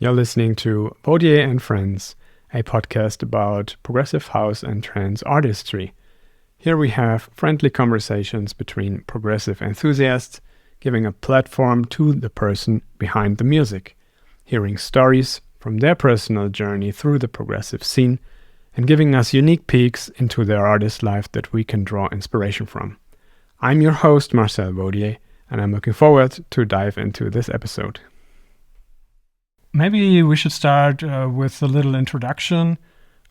You're listening to Vautier and Friends, a podcast about progressive house and trance artistry. Here we have friendly conversations between progressive enthusiasts, giving a platform to the person behind the music, hearing stories from their personal journey through the progressive scene, and giving us unique peeks into their artist life that we can draw inspiration from. I'm your host, Marcel, and I'm looking forward to dive into this episode. Maybe we should start with a little introduction.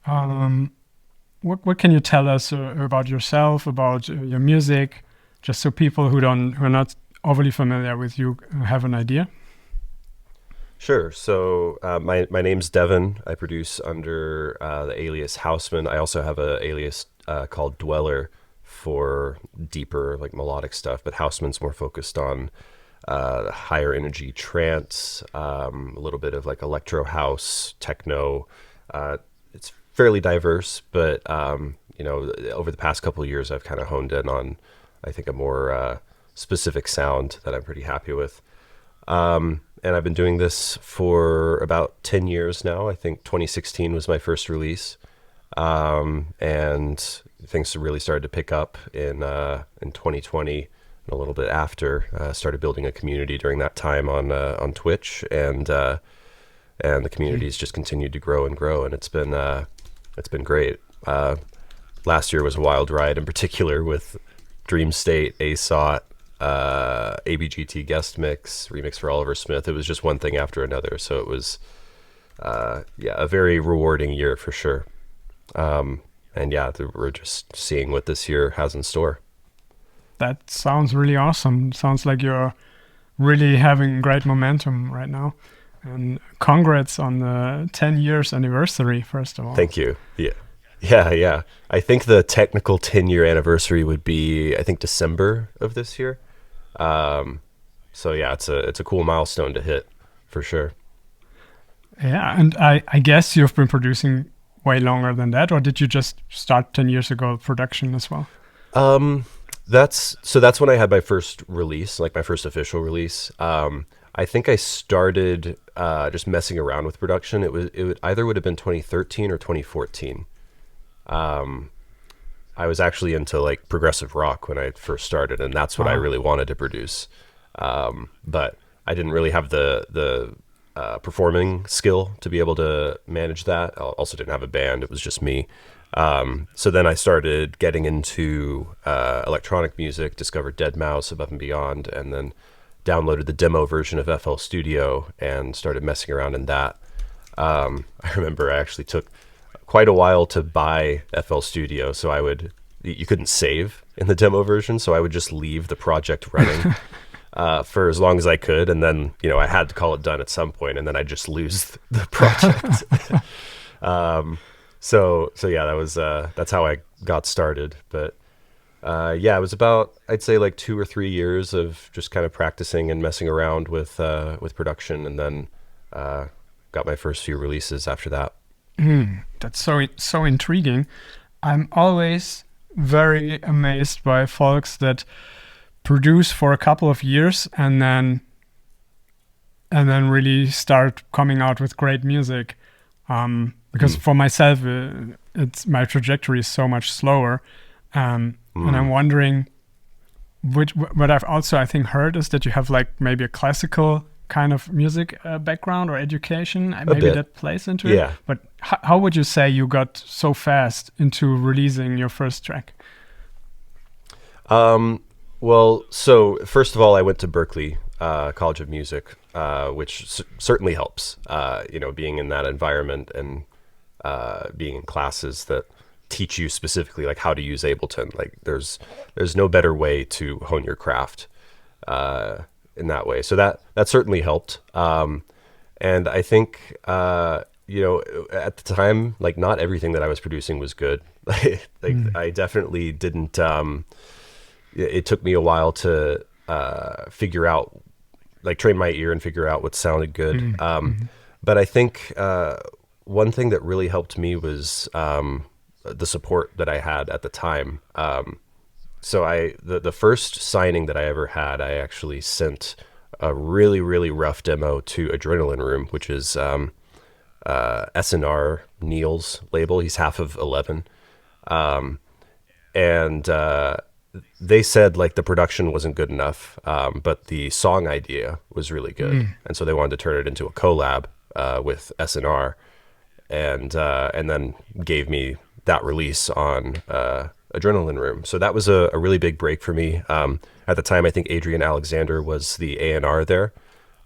What can you tell us about yourself, about your music, just so people who are not overly familiar with you have an idea? Sure. So my name's Devin. I produce under the alias Hausman. I also have an alias called Dweller for deeper, like melodic stuff, but Hausman's more focused on higher energy trance, a little bit of like electro house, techno. It's fairly diverse, but over the past couple of years, I've kind of honed in on, I think, a more specific sound that I'm pretty happy with. And I've been doing this for about 10 years now. I think 2016 was my first release. And things really started to pick up in 2020 and a little bit after. Started building a community during that time on Twitch, and the community's just continued to grow and grow, and it's been great. Last year was a wild ride, in particular with Dream State, ASOT, ABGT guest mix, remix for Oliver Smith. It was just one thing after another, so it was a very rewarding year for sure. We're just seeing what this year has in store. That sounds really awesome. Sounds like you're really having great momentum right now. And congrats on the 10 years anniversary, first of all. Thank you. Yeah. I think the technical 10-year anniversary would be, I think, December of this year. It's a cool milestone to hit for sure. Yeah, and I guess you've been producing way longer than that, or did you just start 10 years ago production as well? That's when I had my first release, like my first official release. I think I started just messing around with production. It would either would have been 2013 or 2014. I was actually into like progressive rock when I first started, and that's what I really wanted to produce. But I didn't really have the performing skill to be able to manage that. I also didn't have a band. It was just me. So then I started getting into electronic music, discovered Deadmau5, Above and Beyond, and then downloaded the demo version of FL Studio and started messing around in that. I remember I actually took quite a while to buy FL Studio, so you couldn't save in the demo version, so I would just leave the project running for as long as I could, and then I had to call it done at some point, and then I'd just lose the project. That's how I got started. But it was about, I'd say, like 2 or 3 years of just kind of practicing and messing around with production, and then got my first few releases after that. That's so intriguing. I'm always very amazed by folks that produce for a couple of years and then really start coming out with great music. Because for myself, my trajectory is so much slower, and I'm wondering, what I've also I think heard is that you have like maybe a classical kind of music background or education, maybe that plays into it. Yeah. But how would you say you got so fast into releasing your first track? Well, so first of all, I went to Berklee College of Music, which certainly helps. Being in that environment and being in classes that teach you specifically like how to use Ableton. Like there's no better way to hone your craft in that way. So that certainly helped. And I think at the time, like not everything that I was producing was good. I definitely didn't. It took me a while to figure out, like train my ear and figure out what sounded good. But I think one thing that really helped me was the support that I had at the time. So the first signing that I ever had, I actually sent a really, really rough demo to Adrenaline Room, which is S&R Neil's label. He's half of 11. And they said like the production wasn't good enough, but the song idea was really good. And so they wanted to turn it into a collab with S&R, and then gave me that release on Adrenaline Room. So that was a really big break for me. At the time, I think Adrian Alexander was the A&R there.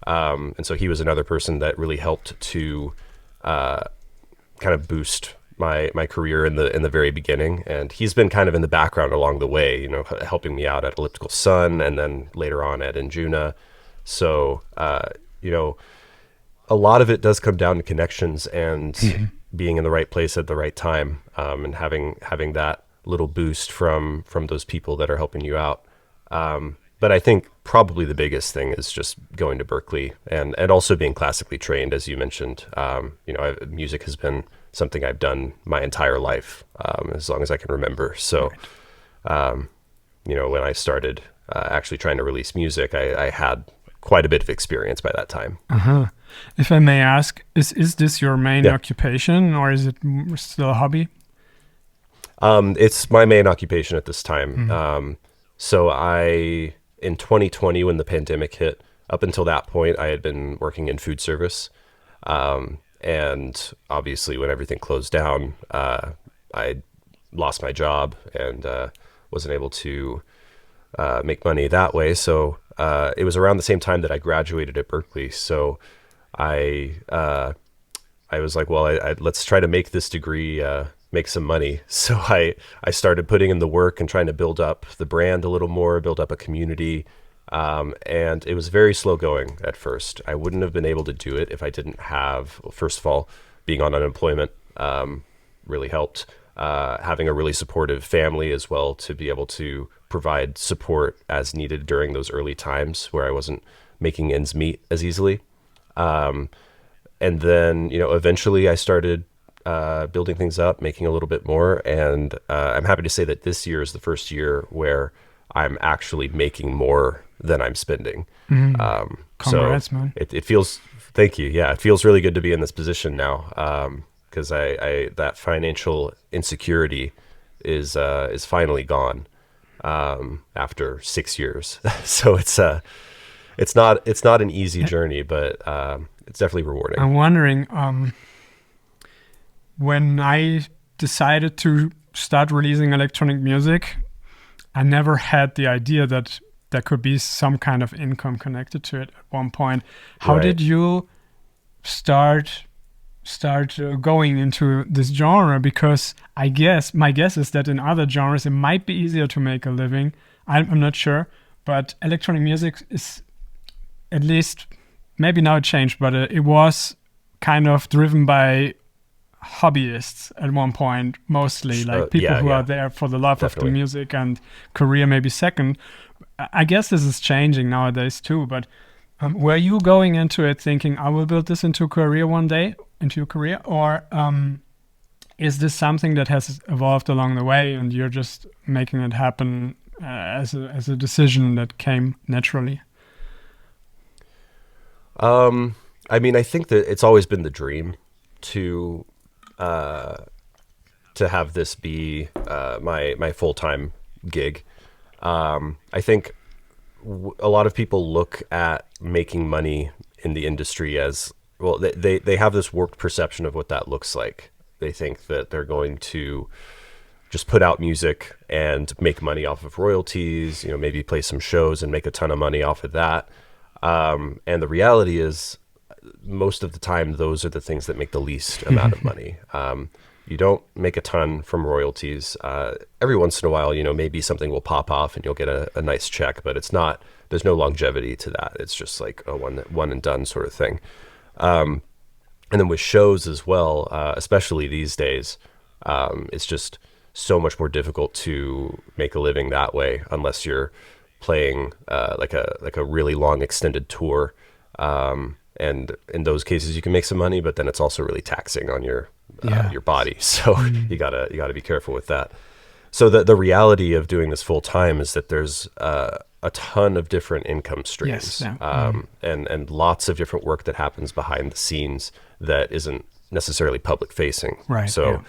And so he was another person that really helped to kind of boost my career in the very beginning. And he's been kind of in the background along the way, you know, helping me out at Elliptical Sun and then later on at Injuna. So, you know, a lot of it does come down to connections and being in the right place at the right time, and having that little boost from those people that are helping you out. But I think probably the biggest thing is just going to Berkeley and also being classically trained, as you mentioned. You know, music has been something I've done my entire life, as long as I can remember. So, you know, when I started actually trying to release music, I had quite a bit of experience by that time. If I may ask, is this your main occupation, or is it still a hobby? It's my main occupation at this time. So in 2020, when the pandemic hit, up until that point, I had been working in food service. And obviously when everything closed down, I lost my job and wasn't able to make money that way. So it was around the same time that I graduated at Berkeley. So I was like, well, let's try to make this degree make some money. So I started putting in the work and trying to build up the brand a little more, build up a community. And it was very slow going at first. I wouldn't have been able to do it if I didn't have, well, first of all, being on unemployment really helped. Having a really supportive family as well to be able to provide support as needed during those early times where I wasn't making ends meet as easily. And then, you know, eventually I started building things up, making a little bit more. And I'm happy to say that this year is the first year where I'm actually making more than I'm spending. Congrats, man. It feels, thank you. Yeah, it feels really good to be in this position now, because I that financial insecurity is finally gone after 6 years. So it's not an easy journey, but it's definitely rewarding. I'm wondering, when I decided to start releasing electronic music, I never had the idea that there could be some kind of income connected to it at one point. How did you start going into this genre? Because my guess is that in other genres it might be easier to make a living. I'm not sure, but electronic music is, at least, maybe now it changed, but it was kind of driven by hobbyists at one point, mostly like people who are there for the love of the music, and career maybe second. I guess this is changing nowadays too, but were you going into it thinking, I will build this into a career one day, into your career, or is this something that has evolved along the way and you're just making it happen as a decision that came naturally? I mean, I think that it's always been the dream to have this be my full-time gig. I think a lot of people look at making money in the industry as, well, they have this warped perception of what that looks like. They think that they're going to just put out music and make money off of royalties, you know, maybe play some shows and make a ton of money off of that. And the reality is, most of the time, those are the things that make the least amount of money. You don't make a ton from royalties. Every once in a while, you know, maybe something will pop off and you'll get a nice check, but there's no longevity to that. It's just like a one and done sort of thing. And then with shows as well, especially these days, it's just so much more difficult to make a living that way unless you're playing like a really long extended tour. And in those cases you can make some money, but then it's also really taxing on your body. So you gotta be careful with that. So the reality of doing this full time is that there's a ton of different income streams, Yes. Yeah. and lots of different work that happens behind the scenes that isn't necessarily public facing. Right. Yeah. So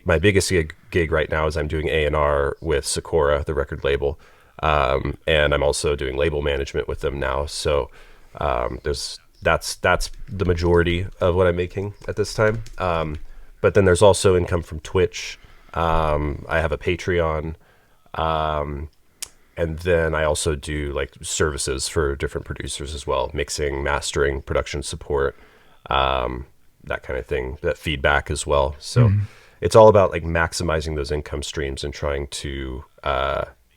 my biggest gig right now is I'm doing A&R with Sakura, the record label, and I'm also doing label management with them now. So that's the majority of what I'm making at this time. But then there's also income from Twitch. I have a Patreon. And then I also do like services for different producers as well, mixing, mastering, production support, that kind of thing, that feedback as well. So it's all about like maximizing those income streams and trying to,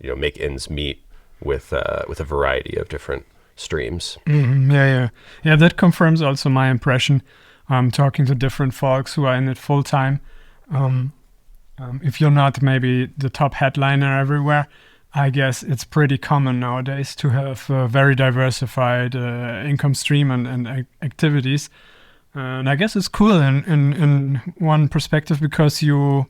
make ends meet with a variety of different streams. Yeah. That confirms also my impression. Talking to different folks who are in it full time. If you're not maybe the top headliner everywhere, I guess it's pretty common nowadays to have a very diversified income stream and activities. And I guess it's cool in one perspective because you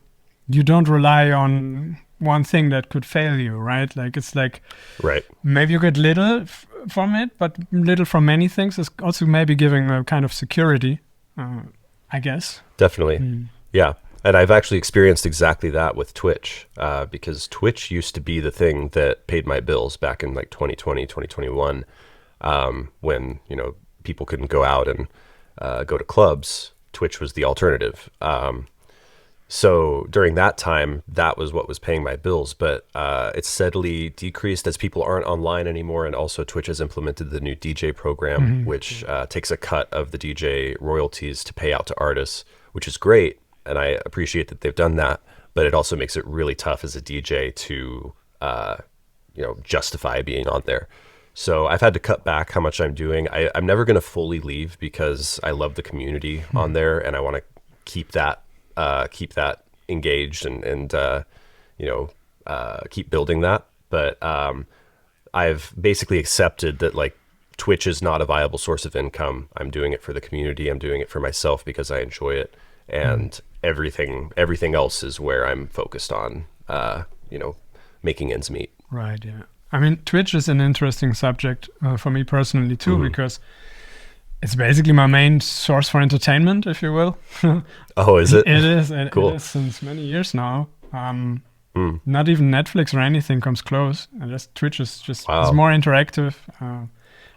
don't rely on one thing that could fail you, right? Like it's like Right. maybe you get little from it, but little from many things is also maybe giving a kind of security, I guess. Definitely. Yeah. And I've actually experienced exactly that with Twitch, because Twitch used to be the thing that paid my bills back in like 2020, 2021, when, people couldn't go out and go to clubs. Twitch was the alternative. So during that time, that was what was paying my bills, but it's steadily decreased as people aren't online anymore. And also Twitch has implemented the new DJ program, which takes a cut of the DJ royalties to pay out to artists, which is great. And I appreciate that they've done that, but it also makes it really tough as a DJ to, justify being on there. So I've had to cut back how much I'm doing. I'm never going to fully leave because I love the community on there, and I want to keep that engaged and keep building that. But I've basically accepted that like Twitch is not a viable source of income. I'm doing it for the community. I'm doing it for myself because I enjoy it. And everything else is where I'm focused on, making ends meet. Right, yeah. I mean, Twitch is an interesting subject for me personally too, because it's basically my main source for entertainment, if you will. Oh, is it? It is. Cool. It is since many years now. Not even Netflix or anything comes close. Twitch is just Wow. it's more interactive.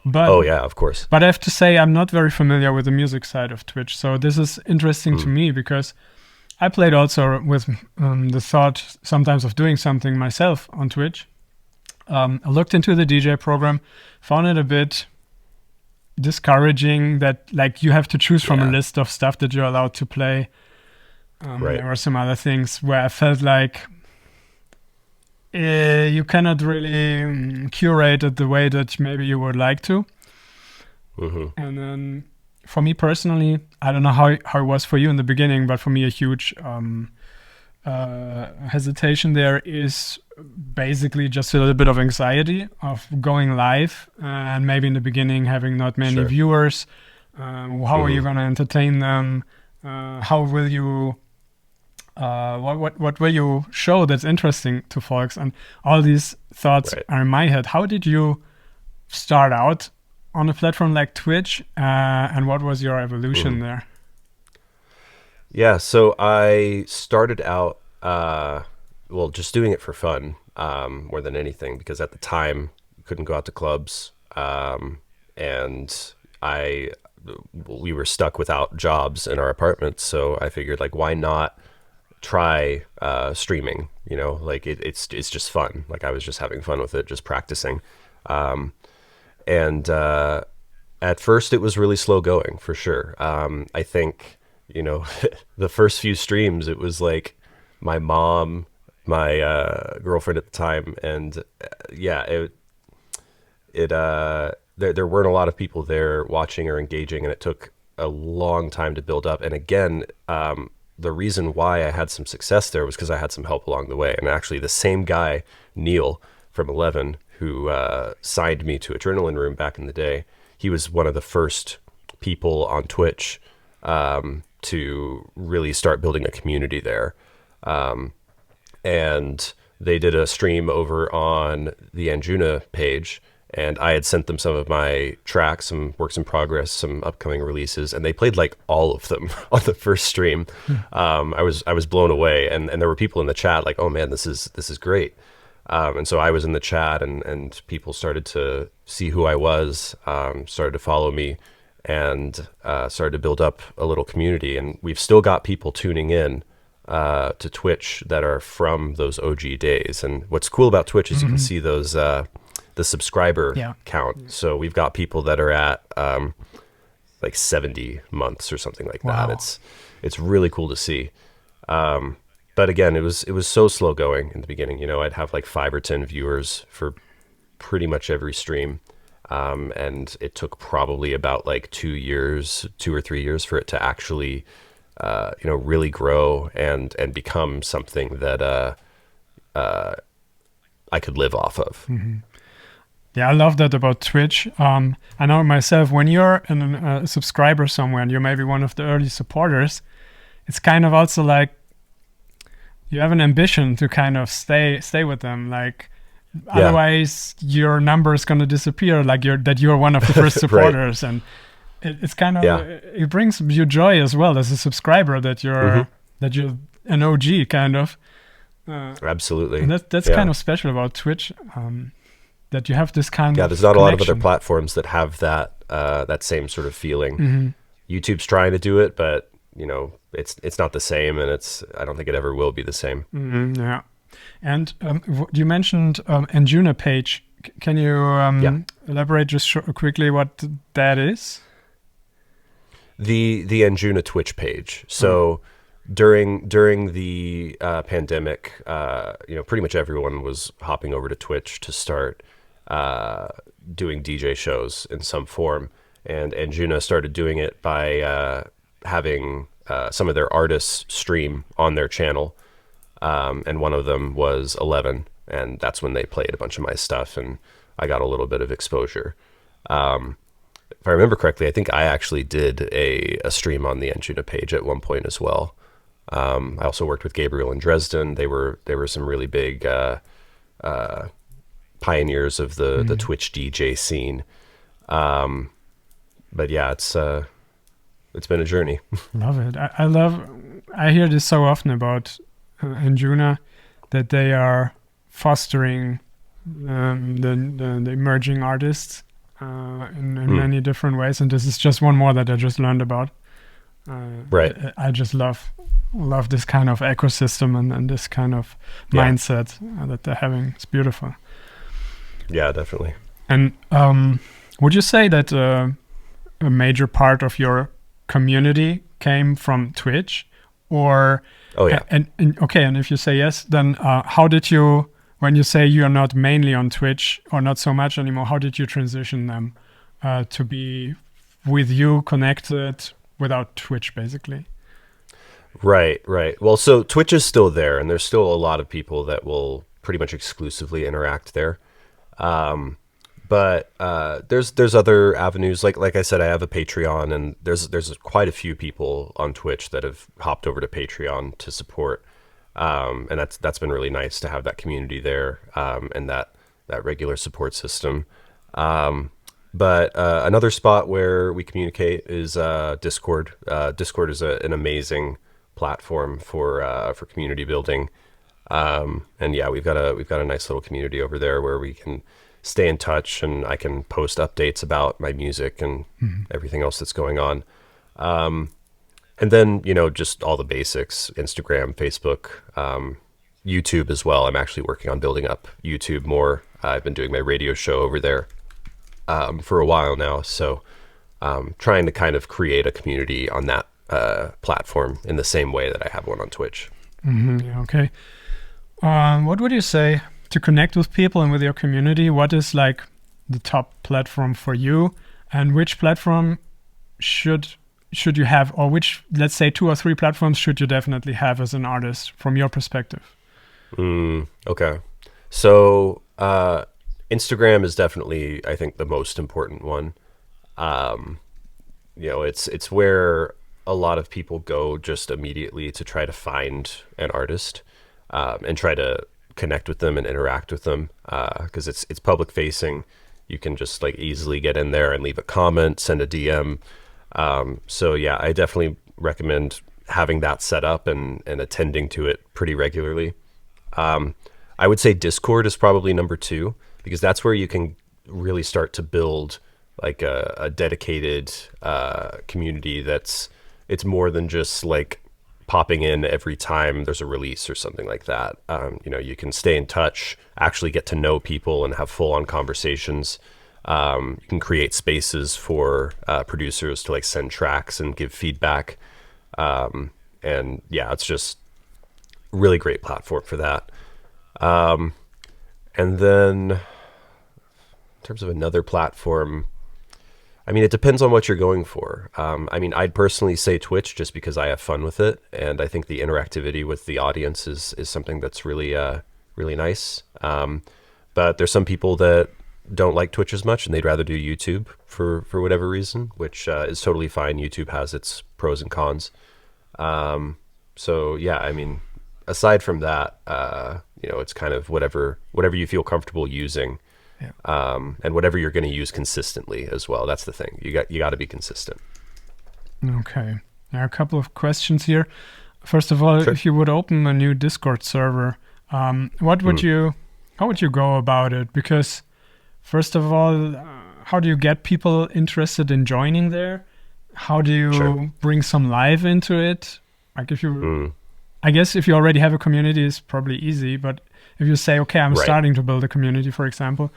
But Oh yeah, of course. But I have to say, I'm not very familiar with the music side of Twitch. So this is interesting to me because I played also with the thought sometimes of doing something myself on Twitch. I looked into the DJ program, found it a bit discouraging that like you have to choose from a list of stuff that you're allowed to play. Right. There were some other things where I felt like you cannot really curate it the way that maybe you would like to. And then for me personally, I don't know how it was for you in the beginning, but for me a huge hesitation there is basically just a little bit of anxiety of going live and maybe in the beginning having not many Sure. viewers. How are you going to entertain them? How will you what will you show that's interesting to folks? And all these thoughts Right. are in my head. How did you start out on a platform like Twitch, and what was your evolution there? Yeah, so I started out, just doing it for fun, more than anything, because at the time couldn't go out to clubs, and we were stuck without jobs in our apartments. So I figured, like, why not try streaming? Like it's just fun. Like I was just having fun with it, just practicing, and at first it was really slow going for sure. I think. The first few streams, it was like my mom, my girlfriend at the time, and there weren't a lot of people there watching or engaging, and it took a long time to build up. And again, the reason why I had some success there was because I had some help along the way. And actually, the same guy, Neil from 11, who signed me to Adrenaline Room back in the day, he was one of the first people on Twitch to really start building a community there. And they did a stream over on the Anjuna page, and I had sent them some of my tracks, some works in progress, some upcoming releases, and they played like all of them on the first stream. I was blown away, and there were people in the chat like, "Oh man, this is great." And so I was in the chat, and people started to see who I was, started to follow me, and started to build up a little community. And we've still got people tuning in to Twitch that are from those OG days. And what's cool about Twitch is you can see those the subscriber count. So we've got people that are at like 70 months or something like that. It's really cool to see. But again, it was so slow going in the beginning. You know, I'd have like 5 or 10 viewers for pretty much every stream. And it took probably about like 2 or 3 years for it to actually, really grow and become something that I could live off of. Mm-hmm. Yeah, I love that about Twitch. I know myself, when you're a subscriber somewhere and you're maybe one of the early supporters, it's kind of also like you have an ambition to kind of stay with them. Like, otherwise your number is going to disappear, like you're one of the first supporters. Right. And it's kind of, it brings you joy as well as a subscriber that you're an OG kind of. Absolutely. And that's kind of special about Twitch. That you have this kind of there's not a lot of other platforms that have that that same sort of feeling. Mm-hmm. YouTube's trying to do it, but you know, it's not the same, and I don't think it ever will be the same. Mm-hmm, yeah. And you mentioned Anjuna page. Can you elaborate just quickly what that is? The Anjuna Twitch page. So during the pandemic, pretty much everyone was hopping over to Twitch to start doing DJ shows in some form, and Anjuna started doing it by having some of their artists stream on their channel, and one of them was 11, and that's when they played a bunch of my stuff, and I got a little bit of exposure. If I remember correctly, I think I actually did a stream on the Anjuna page at one point as well. I also worked with Gabriel in Dresden. They were some really big pioneers of the Twitch DJ scene. But yeah, it's been a journey. Love it. I hear this so often about Anjuna, that they are fostering the emerging artists in many different ways, and this is just one more that I just learned about. Right. I just love this kind of ecosystem and this kind of mindset that they're having. It's beautiful. Yeah, definitely. And would you say that a major part of your community came from Twitch, or? Oh yeah. And if you say yes, then how did you, when you say you are not mainly on Twitch or not so much anymore, how did you transition them to be with you connected without Twitch, basically? Right. Well, so Twitch is still there, and there's still a lot of people that will pretty much exclusively interact there. But there's other avenues. Like I said, I have a Patreon, and there's quite a few people on Twitch that have hopped over to Patreon to support. And that's been really nice to have that community there, and that regular support system. But another spot where we communicate is Discord. Discord is an amazing platform for community building. And yeah, we've got a nice little community over there where we can stay in touch, and I can post updates about my music and everything else that's going on. And then, just all the basics, Instagram, Facebook, YouTube as well. I'm actually working on building up YouTube more. I've been doing my radio show over there for a while now. So trying to kind of create a community on that platform in the same way that I have one on Twitch. Mm-hmm. Okay. What would you say to connect with people and with your community? What is like the top platform for you, and which platform should you have, or which, let's say, 2 or 3 platforms should you definitely have as an artist from your perspective? Okay. So Instagram is definitely, I think, the most important one. It's where a lot of people go just immediately to try to find an artist, and try to connect with them and interact with them, because it's public facing. You can just like easily get in there and leave a comment, send a DM. So yeah, I definitely recommend having that set up and attending to it pretty regularly. I would say Discord is probably number two, because that's where you can really start to build like a dedicated community it's more than just like popping in every time there's a release or something like that. You can stay in touch, actually get to know people and have full-on conversations. You can create spaces for producers to like send tracks and give feedback. And yeah, it's just really great platform for that. And then in terms of another platform, I mean, it depends on what you're going for. I mean, I'd personally say Twitch just because I have fun with it. And I think the interactivity with the audience is something that's really, really nice. But there's some people that don't like Twitch as much and they'd rather do YouTube for whatever reason, which is totally fine. YouTube has its pros and cons. So yeah, I mean, aside from that, it's kind of whatever you feel comfortable using. Yeah. And whatever you're going to use consistently as well. That's the thing. You got to be consistent. Okay. Now a couple of questions here. First of all, Sure. If you would open a new Discord server, how would you go about it? Because first of all, how do you get people interested in joining there? How do you bring some life into it? Like I guess if you already have a community, it's probably easy. But if you say, okay, I'm starting to build a community, for example,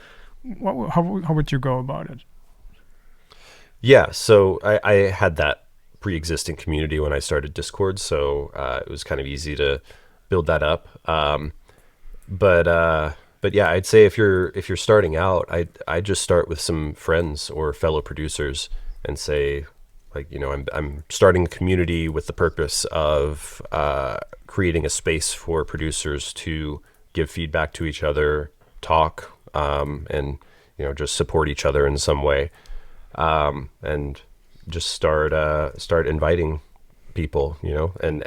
how would you go about it? Yeah, so I had that pre-existing community when I started Discord, so it was kind of easy to build that up. But yeah, I'd say if you're starting out, I just start with some friends or fellow producers and say, like, I'm starting a community with the purpose of creating a space for producers to give feedback to each other, talk, and just support each other in some way, and just start inviting people, and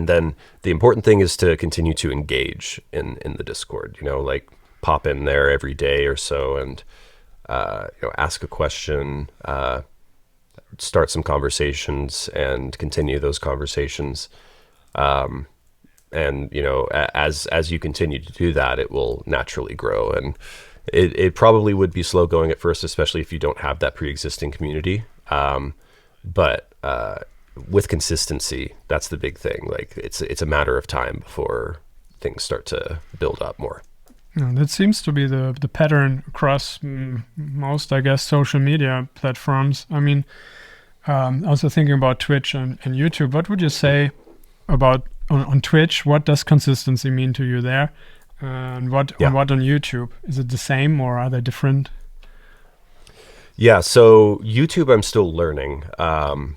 then the important thing is to continue to engage in the Discord, like pop in there every day or so and ask a question, start some conversations and continue those conversations. And as you continue to do that, it will naturally grow. And it probably would be slow going at first, especially if you don't have that pre-existing community. But with consistency, that's the big thing. Like it's a matter of time before things start to build up more. Yeah, that seems to be the pattern across most, I guess, social media platforms. I mean, also thinking about Twitch and YouTube, what would you say about on Twitch? What does consistency mean to you there? And what on YouTube? Is it the same or are they different? Yeah, so YouTube, I'm still learning.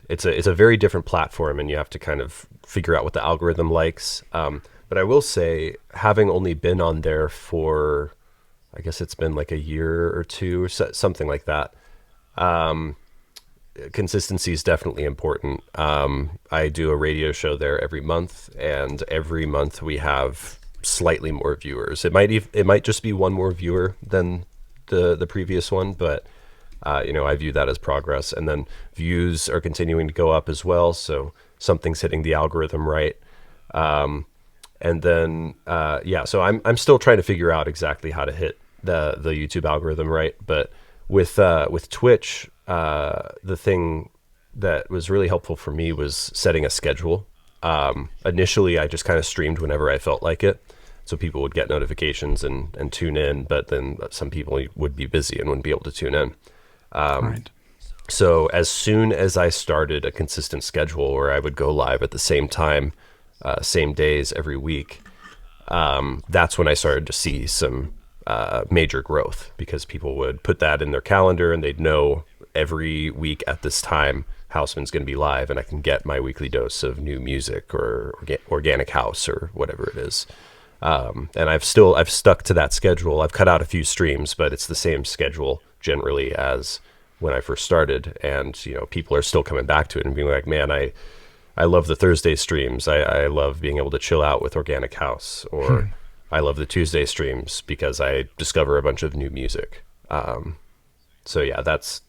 It's a very different platform, and you have to kind of figure out what the algorithm likes. But I will say, having only been on there for, I guess it's been like a year or two or something like that. Consistency is definitely important. I do a radio show there every month, and every month we have slightly more viewers. It might just be one more viewer than the previous one, but I view that as progress. And then views are continuing to go up as well, so something's hitting the algorithm right. And then so I'm still trying to figure out exactly how to hit the YouTube algorithm right. But with Twitch, the thing that was really helpful for me was setting a schedule. Initially, I just kind of streamed whenever I felt like it, so people would get notifications and tune in. But then some people would be busy and wouldn't be able to tune in. Right. So as soon as I started a consistent schedule where I would go live at the same time, same days every week, that's when I started to see some major growth, because people would put that in their calendar and they'd know every week at this time Hausman's going to be live, and I can get my weekly dose of new music or organic house or whatever it is. And I've stuck to that schedule. I've cut out a few streams, but it's the same schedule generally as when I first started. And people are still coming back to it and being like, man, I love the Thursday streams. I love being able to chill out with organic house, or I love the Tuesday streams because I discover a bunch of new music. So yeah, that's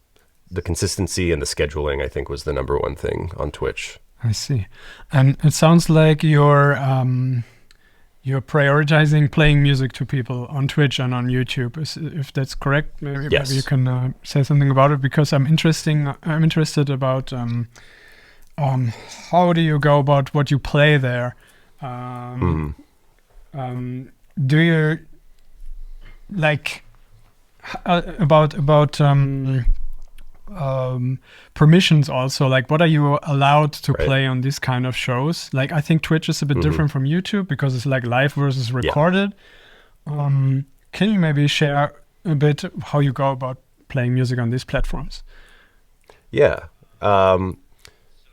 the consistency and the scheduling, I think, was the number one thing on Twitch. I see. And it sounds like you're prioritizing playing music to people on Twitch and on YouTube. If that's correct, maybe you Yes. can say something about it, because I'm interested about how do you go about what you play there. Mm. Do you like about permissions also, like what are you allowed to Right. play on this kind of shows? Like I think Twitch is a bit different from YouTube because it's like live versus Yeah. recorded. Can you maybe share a bit how you go about playing music on these platforms? Yeah.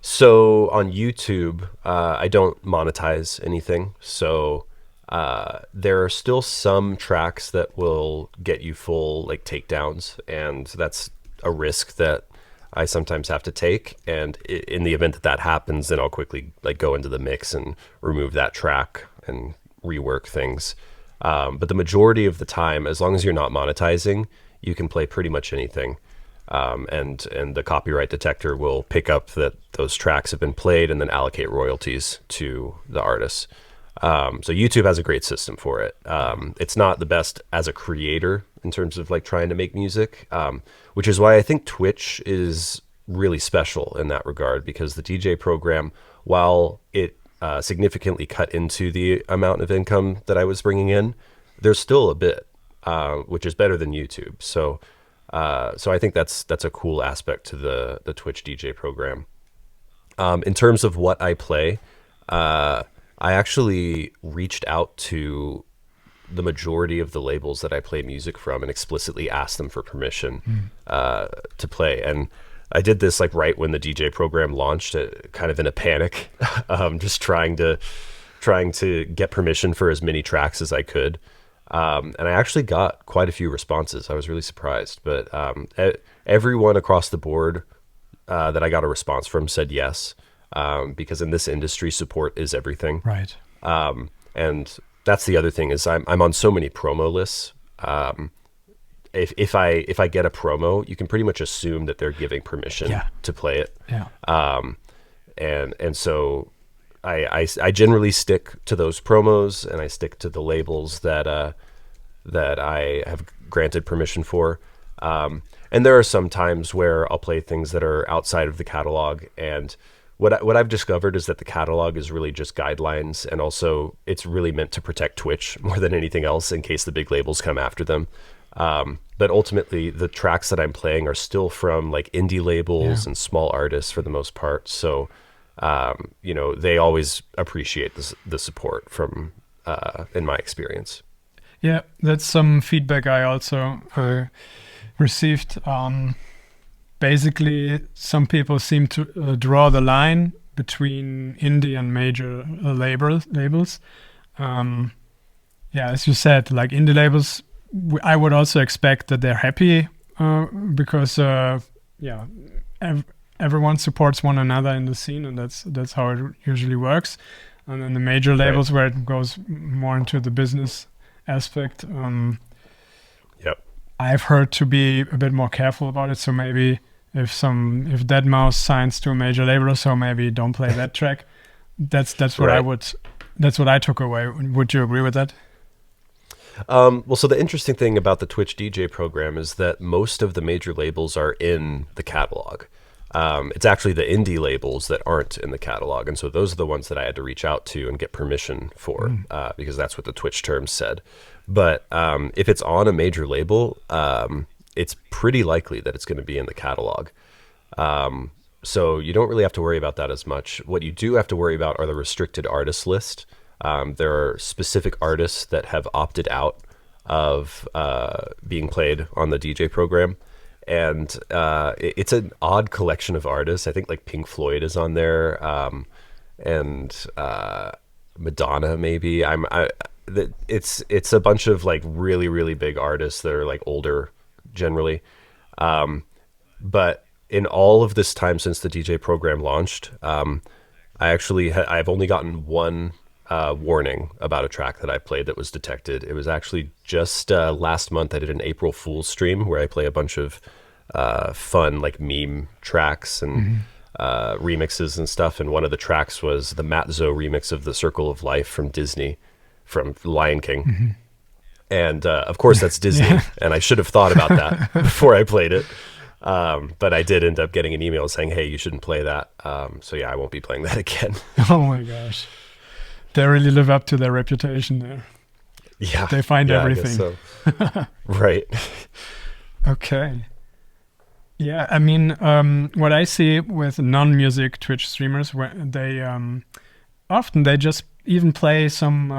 So on YouTube, I don't monetize anything. So there are still some tracks that will get you full like takedowns, and that's a risk that I sometimes have to take. And in the event that that happens, then I'll quickly like go into the mix and remove that track and rework things. But the majority of the time, as long as you're not monetizing, you can play pretty much anything. And the copyright detector will pick up that those tracks have been played and then allocate royalties to the artists. So YouTube has a great system for it. It's not the best as a creator in terms of like trying to make music, which is why I think Twitch is really special in that regard, because the DJ program, while it significantly cut into the amount of income that I was bringing in, there's still a bit, which is better than YouTube. So I think that's a cool aspect to the Twitch DJ program. In terms of what I play, I actually reached out to the majority of the labels that I play music from and explicitly asked them for permission to play. And I did this like right when the DJ program launched, kind of in a panic, just trying to get permission for as many tracks as I could. And I actually got quite a few responses. I was really surprised, but everyone across the board that I got a response from said yes, because in this industry, support is everything. Right. And that's the other thing is I'm on so many promo lists. If I get a promo, you can pretty much assume that they're giving permission to play it. Yeah. And so I generally stick to those promos, and I stick to the labels that I have granted permission for. And there are some times where I'll play things that are outside of the catalog. And what I've discovered is that the catalog is really just guidelines, and also it's really meant to protect Twitch more than anything else in case the big labels come after them. But ultimately, the tracks that I'm playing are still from like indie labels and small artists for the most part. So, they always appreciate the support from, in my experience. Yeah, that's some feedback I also received. Basically, some people seem to draw the line between indie and major labels. As you said, like indie labels, I would also expect that they're happy because everyone supports one another in the scene, and that's how it usually works. And then the major labels, where it goes more into the business aspect, I've heard to be a bit more careful about it. So maybe if deadmau5 signs to a major label or so, maybe don't play that track. That's what that's what I took away. Would you agree with that? Well, so the interesting thing about the Twitch DJ program is that most of the major labels are in the catalog. It's actually the indie labels that aren't in the catalog. And so those are the ones that I had to reach out to and get permission for, because that's what the Twitch terms said. But if it's on a major label, it's pretty likely that it's going to be in the catalog. So you don't really have to worry about that as much. What you do have to worry about are the restricted artist list. There are specific artists that have opted out of being played on the DJ program. And it's an odd collection of artists. I think like Pink Floyd is on there, and Madonna maybe. It's a bunch of like really, really big artists that are like older generally. But in all of this time since the DJ program launched, I've only gotten one warning about a track that I played that was detected. It was actually just last month I did an April Fool's stream where I play a bunch of fun like meme tracks and remixes and stuff. And one of the tracks was the Matzo remix of The Circle of Life from Disney, from Lion King. And of course that's Disney, and I should have thought about that before I played it. But I did end up getting an email saying, hey, you shouldn't play that. So yeah, I won't be playing that again. Oh my gosh. They really live up to their reputation there. Yeah. They find everything. I guess so. Right. Okay. Yeah, I mean, what I see with non-music Twitch streamers, where they often they just even play some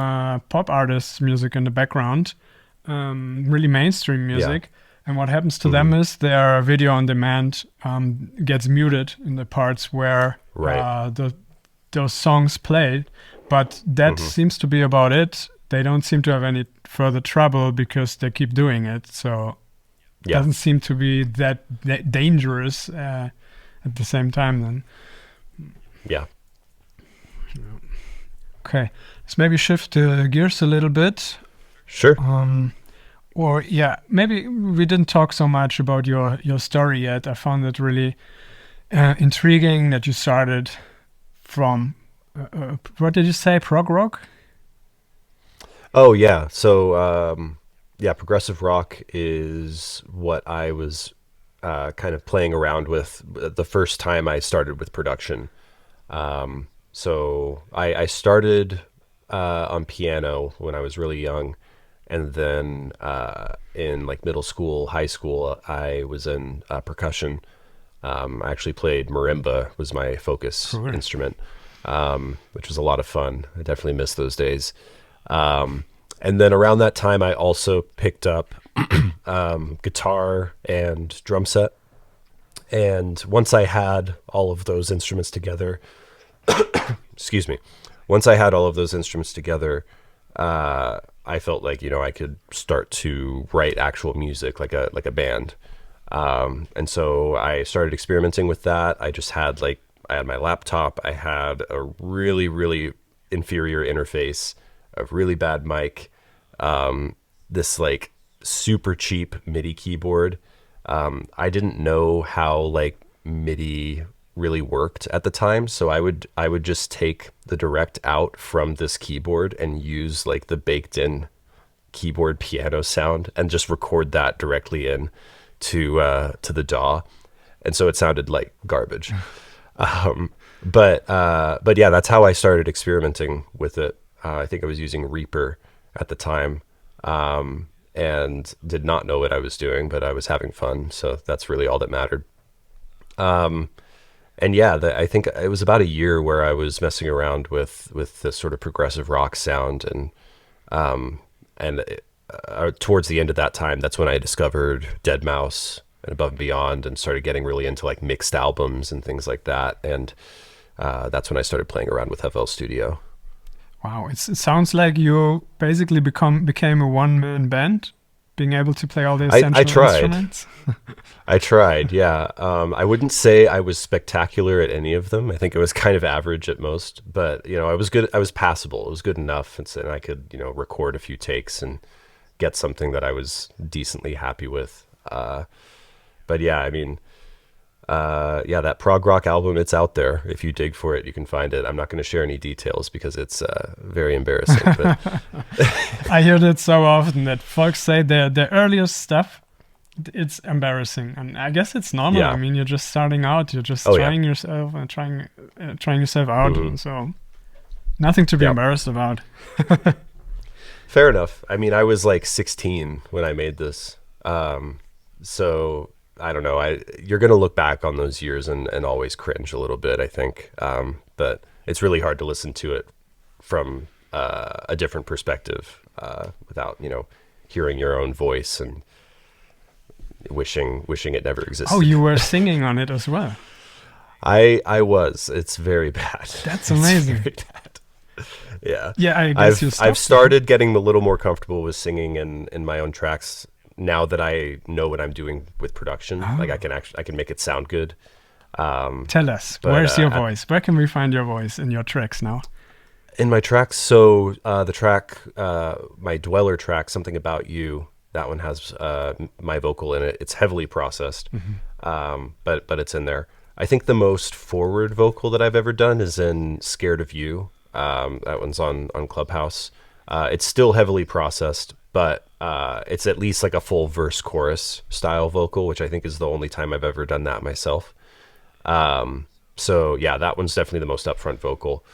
pop artists' music in the background, really mainstream music. And what happens to them is their video on demand gets muted in the parts where those songs played. But that seems to be about it. They don't seem to have any further trouble because they keep doing it. So it doesn't seem to be that dangerous at the same time then. Yeah. Okay. Let's maybe shift gears a little bit. Sure. Maybe we didn't talk so much about your story yet. I found it really intriguing that you started from, what did you say, prog rock? Oh, yeah. So, progressive rock is what I was kind of playing around with the first time I started with production. So I started on piano when I was really young. And then in like middle school, high school, I was in percussion. I actually played marimba, was my focus instrument, which was a lot of fun. I definitely miss those days. And then around that time, I also picked up guitar and drum set. And once I had all of those instruments together, excuse me, once I had all of those instruments together, I felt like, I could start to write actual music like a band. And so I started experimenting with that. I had my laptop. I had a really, really inferior interface, a really bad mic, this like super cheap MIDI keyboard. I didn't know how like MIDI really worked at the time, so I would just take the direct out from this keyboard and use like the baked in keyboard piano sound and just record that directly in to the DAW, and so it sounded like garbage. But yeah, that's how I started experimenting with it. I think I was using Reaper at the time, and did not know what I was doing, but I was having fun, so that's really all that mattered. And yeah, I think it was about a year where I was messing around with this sort of progressive rock sound, and towards the end of that time, that's when I discovered Deadmau five and Above and Beyond, and started getting really into like mixed albums and things like that. And that's when I started playing around with FL Studio. Wow, it sounds like you basically became a one-man band, being able to play all the essential instruments. I tried, yeah. I wouldn't say I was spectacular at any of them. I think it was kind of average at most, but I was good. I was passable. It was good enough, and I could record a few takes and get something that I was decently happy with. But yeah, I mean, that prog rock album, it's out there. If you dig for it, you can find it. I'm not going to share any details because it's very embarrassing. But I hear that so often that folks say the earliest stuff, it's embarrassing, and I guess it's normal. Yeah. I mean, you're just starting out. You're just trying yourself and trying yourself out. And so nothing to be embarrassed about. Fair enough. I mean, I was like 16 when I made this, so. I don't know. You're going to look back on those years and always cringe a little bit, I think. But it's really hard to listen to it from a different perspective without, hearing your own voice and wishing it never existed. Oh, you were singing on it as well. I was. It's very bad. That's amazing. It's very bad. Yeah. Yeah, I guess I've started getting a little more comfortable with singing in my own tracks. Now that I know what I'm doing with production, like I can make it sound good. Tell us, where's your voice? Where can we find your voice in your tracks now? In my tracks, so the track, my Dweller track, Something About You, that one has my vocal in it. It's heavily processed, but it's in there. I think the most forward vocal that I've ever done is in Scared of You. That one's on Clubhouse. It's still heavily processed, but it's at least like a full verse chorus style vocal, which I think is the only time I've ever done that myself. So yeah, that one's definitely the most upfront vocal.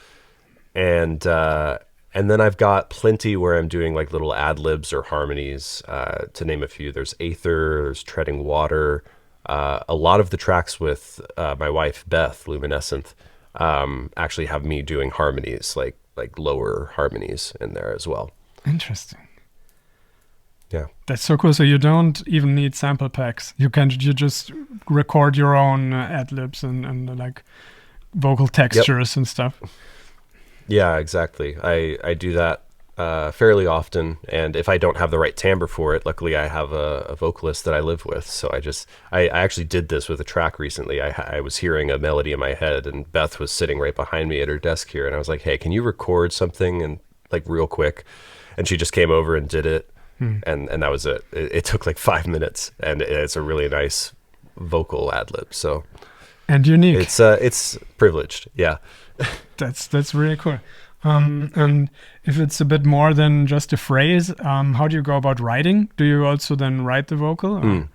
And then I've got plenty where I'm doing like little ad libs or harmonies, to name a few. There's Aether, there's Treading Water. A lot of the tracks with my wife Beth Luminescent actually have me doing harmonies, like lower harmonies in there as well. Interesting. Yeah, That's so cool. So you don't even need sample packs. You just record your own ad libs and like vocal textures and stuff. yeah, exactly. I do that fairly often, and if I don't have the right timbre for it, luckily I have a vocalist that I live with. So I actually did this with a track recently. I was hearing a melody in my head, and Beth was sitting right behind me at her desk here, and I was like, "Hey, can you record something and like real quick?" And she just came over and did it, and that was it. It took like 5 minutes, and it's a really nice vocal ad lib. So And unique. it's privileged, yeah. That's really cool. And if it's a bit more than just a phrase, how do you go about writing? Do you also then write the vocal?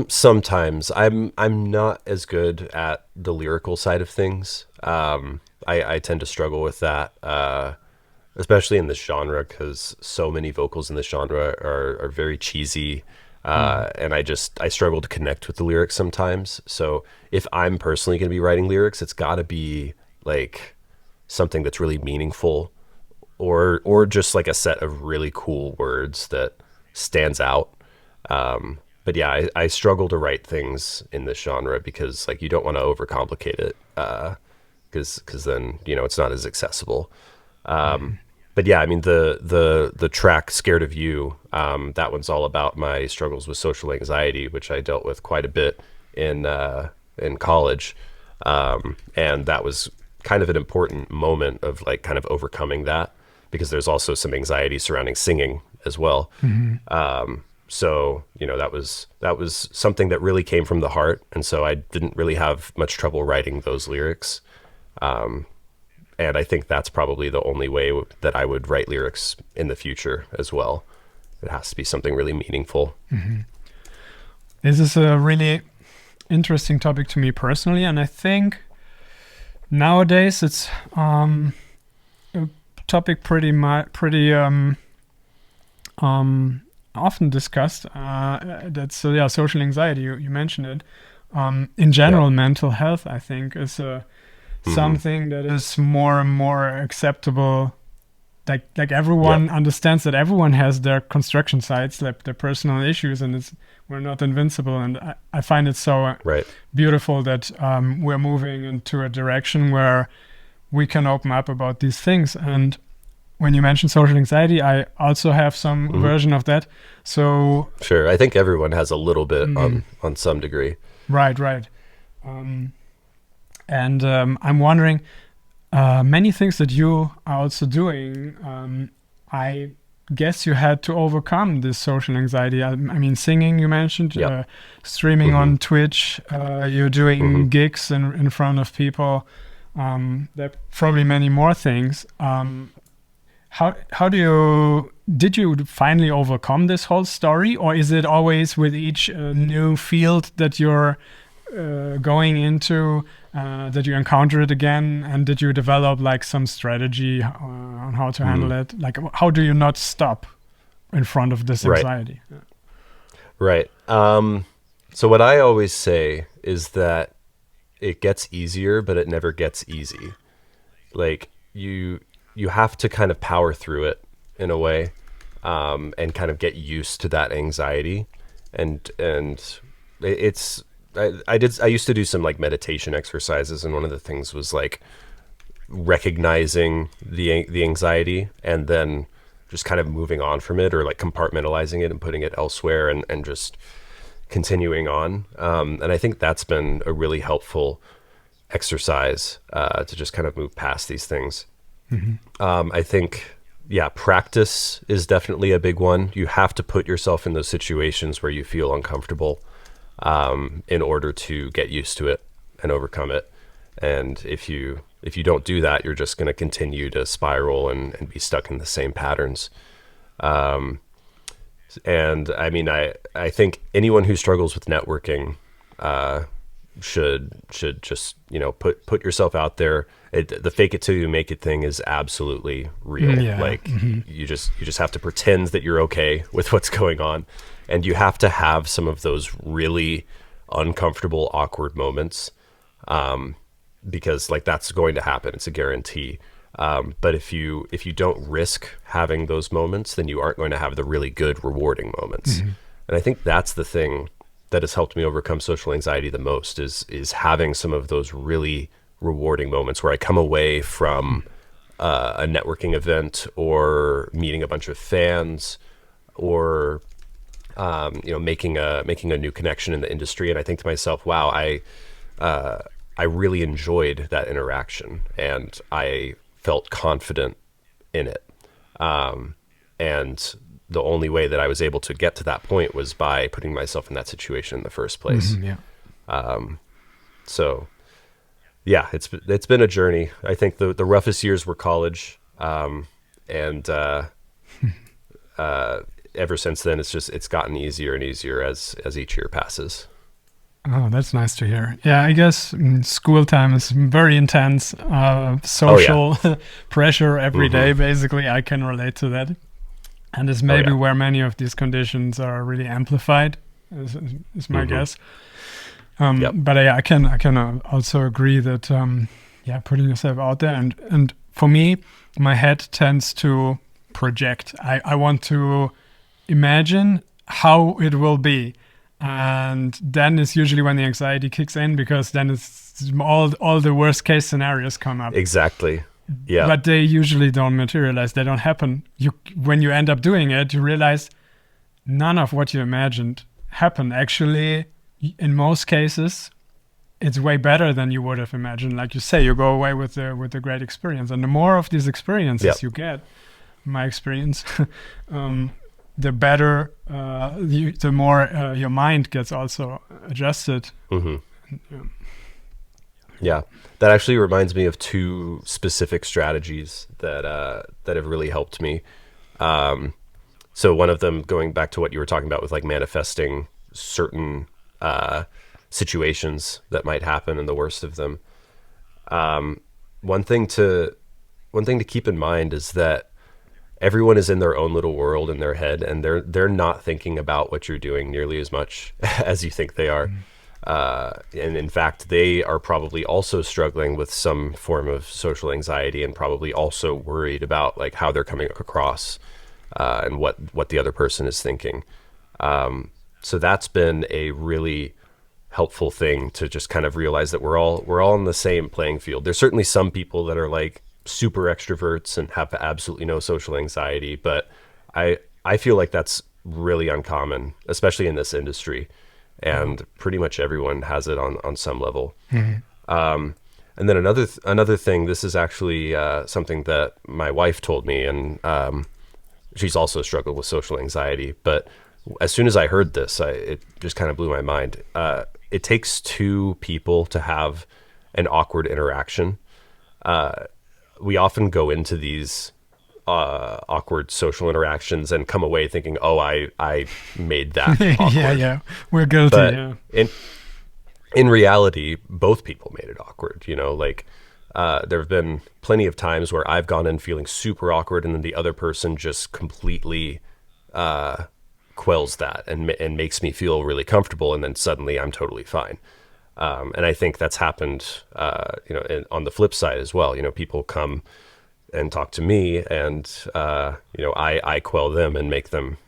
Sometimes I'm not as good at the lyrical side of things. I tend to struggle with that, especially in this genre, because so many vocals in this genre are very cheesy. And I struggle to connect with the lyrics sometimes. So if I'm personally going to be writing lyrics, it's got to be like something that's really meaningful, or just like a set of really cool words that stands out. But yeah, I struggle to write things in this genre because like you don't want to overcomplicate it, because then it's not as accessible. But yeah, I mean the track "Scared of You," that one's all about my struggles with social anxiety, which I dealt with quite a bit in college, and that was kind of an important moment of like kind of overcoming that, because there's also some anxiety surrounding singing as well. So that was something that really came from the heart, and so I didn't really have much trouble writing those lyrics. And I think that's probably the only way that I would write lyrics in the future as well. It has to be something really meaningful. This is a really interesting topic to me personally, and I think nowadays it's a topic pretty often discussed. That's social anxiety. You mentioned it. In general, mental health, I think, is something that is more and more acceptable. Like everyone understands that everyone has their construction sites, like their personal issues, and we're not invincible. And I find it so beautiful that we're moving into a direction where we can open up about these things. And when you mention social anxiety, I also have some version of that. So sure, I think everyone has a little bit on some degree. Right. And I'm wondering, many things that you are also doing, I guess you had to overcome this social anxiety. I mean, singing, you mentioned, streaming on Twitch, you're doing gigs in front of people. There are probably many more things. How did you finally overcome this whole story, or is it always with each new field that you're going into, that you encounter it again, and did you develop like some strategy on how to handle it? Like, how do you not stop in front of this anxiety? Right. So what I always say is that it gets easier, but it never gets easy. Like you have to kind of power through it in a way, and kind of get used to that anxiety, and it's. I used to do some like meditation exercises, and one of the things was like recognizing the anxiety and then just kind of moving on from it, or like compartmentalizing it and putting it elsewhere, and just continuing on. And I think that's been a really helpful exercise to just kind of move past these things. I think, yeah, practice is definitely a big one. You have to put yourself in those situations where you feel uncomfortable in order to get used to it and overcome it. And if you don't do that, you're just going to continue to spiral and be stuck in the same patterns. And I mean, I think anyone who struggles with networking should just, you know, put yourself out there. The fake it till you make it thing is absolutely real. Yeah. Like you just have to pretend that you're okay with what's going on, and you have to have some of those really uncomfortable, awkward moments, because like that's going to happen. It's a guarantee. But if you don't risk having those moments, then you aren't going to have the really good, rewarding moments. And I think that's the thing that has helped me overcome social anxiety the most is having some of those really rewarding moments where I come away from a networking event or meeting a bunch of fans or you know, making a new connection in the industry, and I think to myself, wow, I really enjoyed that interaction and I felt confident in it. And the only way that I was able to get to that point was by putting myself in that situation in the first place. So yeah, it's been a journey. I think the roughest years were college. And ever since then, it's gotten easier and easier as each year passes. Oh, that's nice to hear. Yeah, I guess school time is very intense. Social pressure every day, basically. I can relate to that. And it's maybe where many of these conditions are really amplified, is my guess. But I can also agree that putting yourself out there and for me, my head tends to project. I want to imagine how it will be. And then is usually when the anxiety kicks in, because then it's all the worst case scenarios come up. Exactly. Yeah. But they usually don't materialize. They don't happen. When you end up doing it, you realize none of what you imagined happened. Actually, in most cases, it's way better than you would have imagined. Like you say, you go away with a great experience. And the more of these experiences you get, my experience, the better, the more your mind gets also adjusted. Yeah, that actually reminds me of two specific strategies that have really helped me. So one of them, going back to what you were talking about with like manifesting certain situations that might happen, and the worst of them. One thing to keep in mind is that everyone is in their own little world in their head, and they're not thinking about what you're doing nearly as much as you think they are. And in fact, they are probably also struggling with some form of social anxiety, and probably also worried about like how they're coming across and what the other person is thinking. So that's been a really helpful thing to just kind of realize that we're all on the same playing field. There's certainly some people that are like super extroverts and have absolutely no social anxiety, but I feel like that's really uncommon, especially in this industry, and pretty much everyone has it on some level. And then another thing, this is actually something that my wife told me, and she's also struggled with social anxiety, but as soon as I heard this, it just kind of blew my mind. It takes two people to have an awkward interaction. We often go into these awkward social interactions and come away thinking, "Oh, I made that awkward." We're guilty. But in reality, both people made it awkward. You know, like there have been plenty of times where I've gone in feeling super awkward, and then the other person just completely quells that and makes me feel really comfortable, and then suddenly I'm totally fine. And I think that's happened, on the flip side as well. You know, people come and talk to me, and I quell them and make them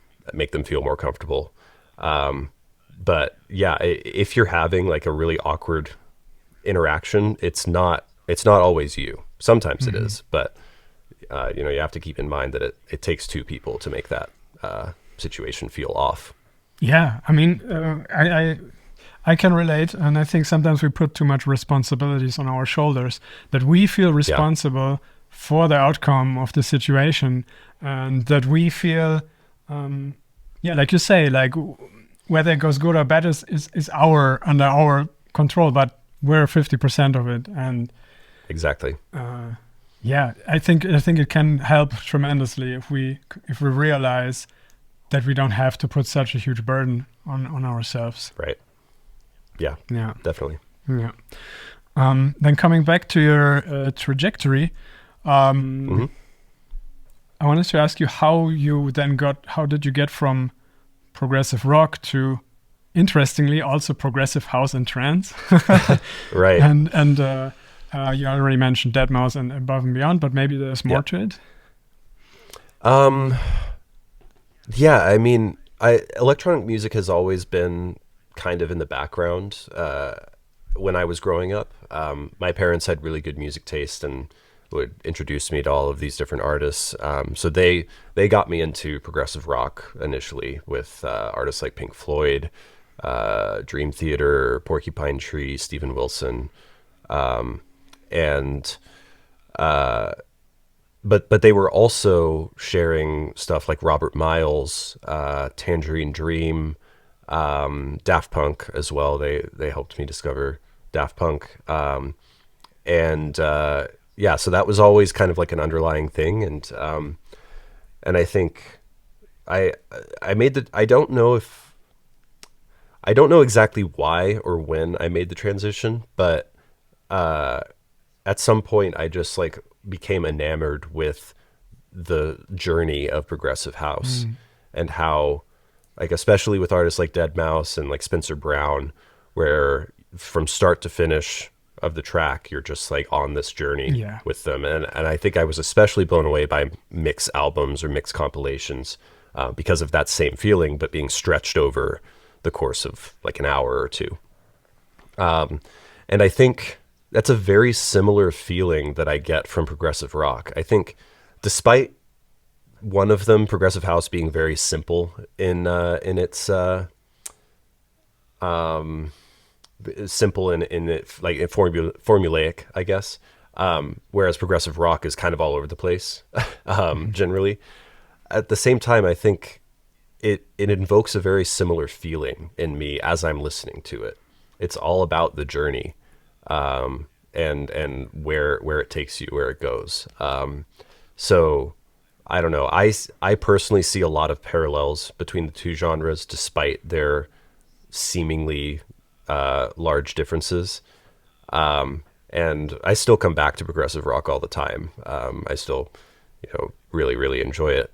feel more comfortable. But yeah, if you're having like a really awkward interaction, it's not always you. Sometimes it is, but you have to keep in mind that it takes two people to make that situation feel off. Yeah, I mean, I can relate, and I think sometimes we put too much responsibilities on our shoulders, that we feel responsible for the outcome of the situation, and that we feel, like you say, like whether it goes good or bad is under our control, but we're 50% of it. And Exactly. I think it can help tremendously if we realize that we don't have to put such a huge burden on ourselves. Right. Yeah. Yeah. Definitely. Yeah. Then coming back to your trajectory, Mm-hmm. I wanted to ask you how did you get from progressive rock to, interestingly, also progressive house and trance? Right. And you already mentioned Deadmau5 and Above and Beyond, but maybe there's more to it. Yeah, I mean, electronic music has always been kind of in the background when I was growing up. My parents had really good music taste and would introduce me to all of these different artists. So they got me into progressive rock initially with artists like Pink Floyd, Dream Theater, Porcupine Tree, Steven Wilson, and but they were also sharing stuff like Robert Miles, Tangerine Dream, Daft Punk as well. They helped me discover Daft Punk, and so that was always kind of like an underlying thing, and I think I made the I don't know exactly why or when I made the transition, but at some point I just like became enamored with the journey of progressive house and how, like, especially with artists like Deadmau5 and like Spencer Brown, where from start to finish of the track, you're just like on this journey with them. And I think I was especially blown away by mix albums or mix compilations because of that same feeling, but being stretched over the course of like an hour or two. And I think that's a very similar feeling that I get from progressive rock. I think despite one of them, progressive house, being very simple in its simple in it, like formulaic, I guess. Whereas progressive rock is kind of all over the place, generally. At the same time, I think it invokes a very similar feeling in me as I'm listening to it. It's all about the journey, and where it takes you, where it goes. So I don't know. I personally see a lot of parallels between the two genres, despite their seemingly large differences. And I still come back to progressive rock all the time. I still, really, really enjoy it.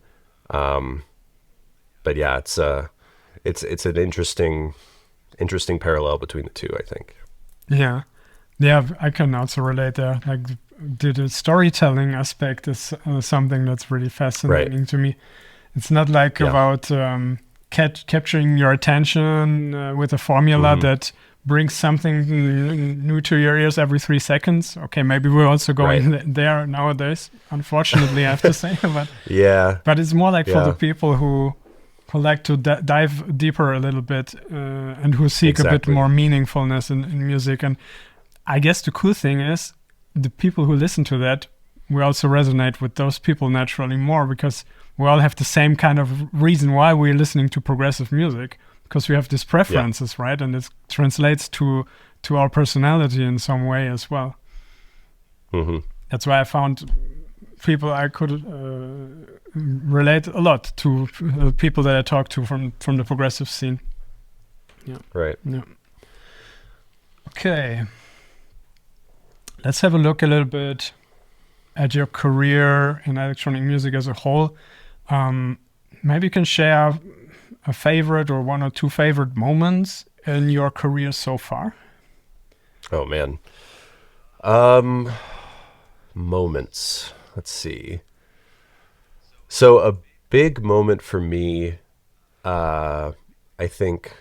But yeah, it's an interesting parallel between the two, I think. Yeah, I can also relate there. Like the storytelling aspect is something that's really fascinating to me. It's not like about capturing your attention with a formula that brings something new to your ears every 3 seconds. Okay, maybe we're also going there nowadays, unfortunately, I have to say. But but it's more like for the people who like to dive deeper a little bit and who seek a bit more meaningfulness in music. And I guess the cool thing is the people who listen to that, we also resonate with those people naturally more, because we all have the same kind of reason why we're listening to progressive music, because we have these preferences, right? And it translates to our personality in some way as well. Mm-hmm. That's why I found people I could relate a lot to, people that I talk to from the progressive scene. Yeah. Right. Yeah. Okay. Let's have a look a little bit at your career in electronic music as a whole. Maybe you can share a favorite or one or two favorite moments in your career so far. Oh man. Moments. Let's see. So a big moment for me, I think,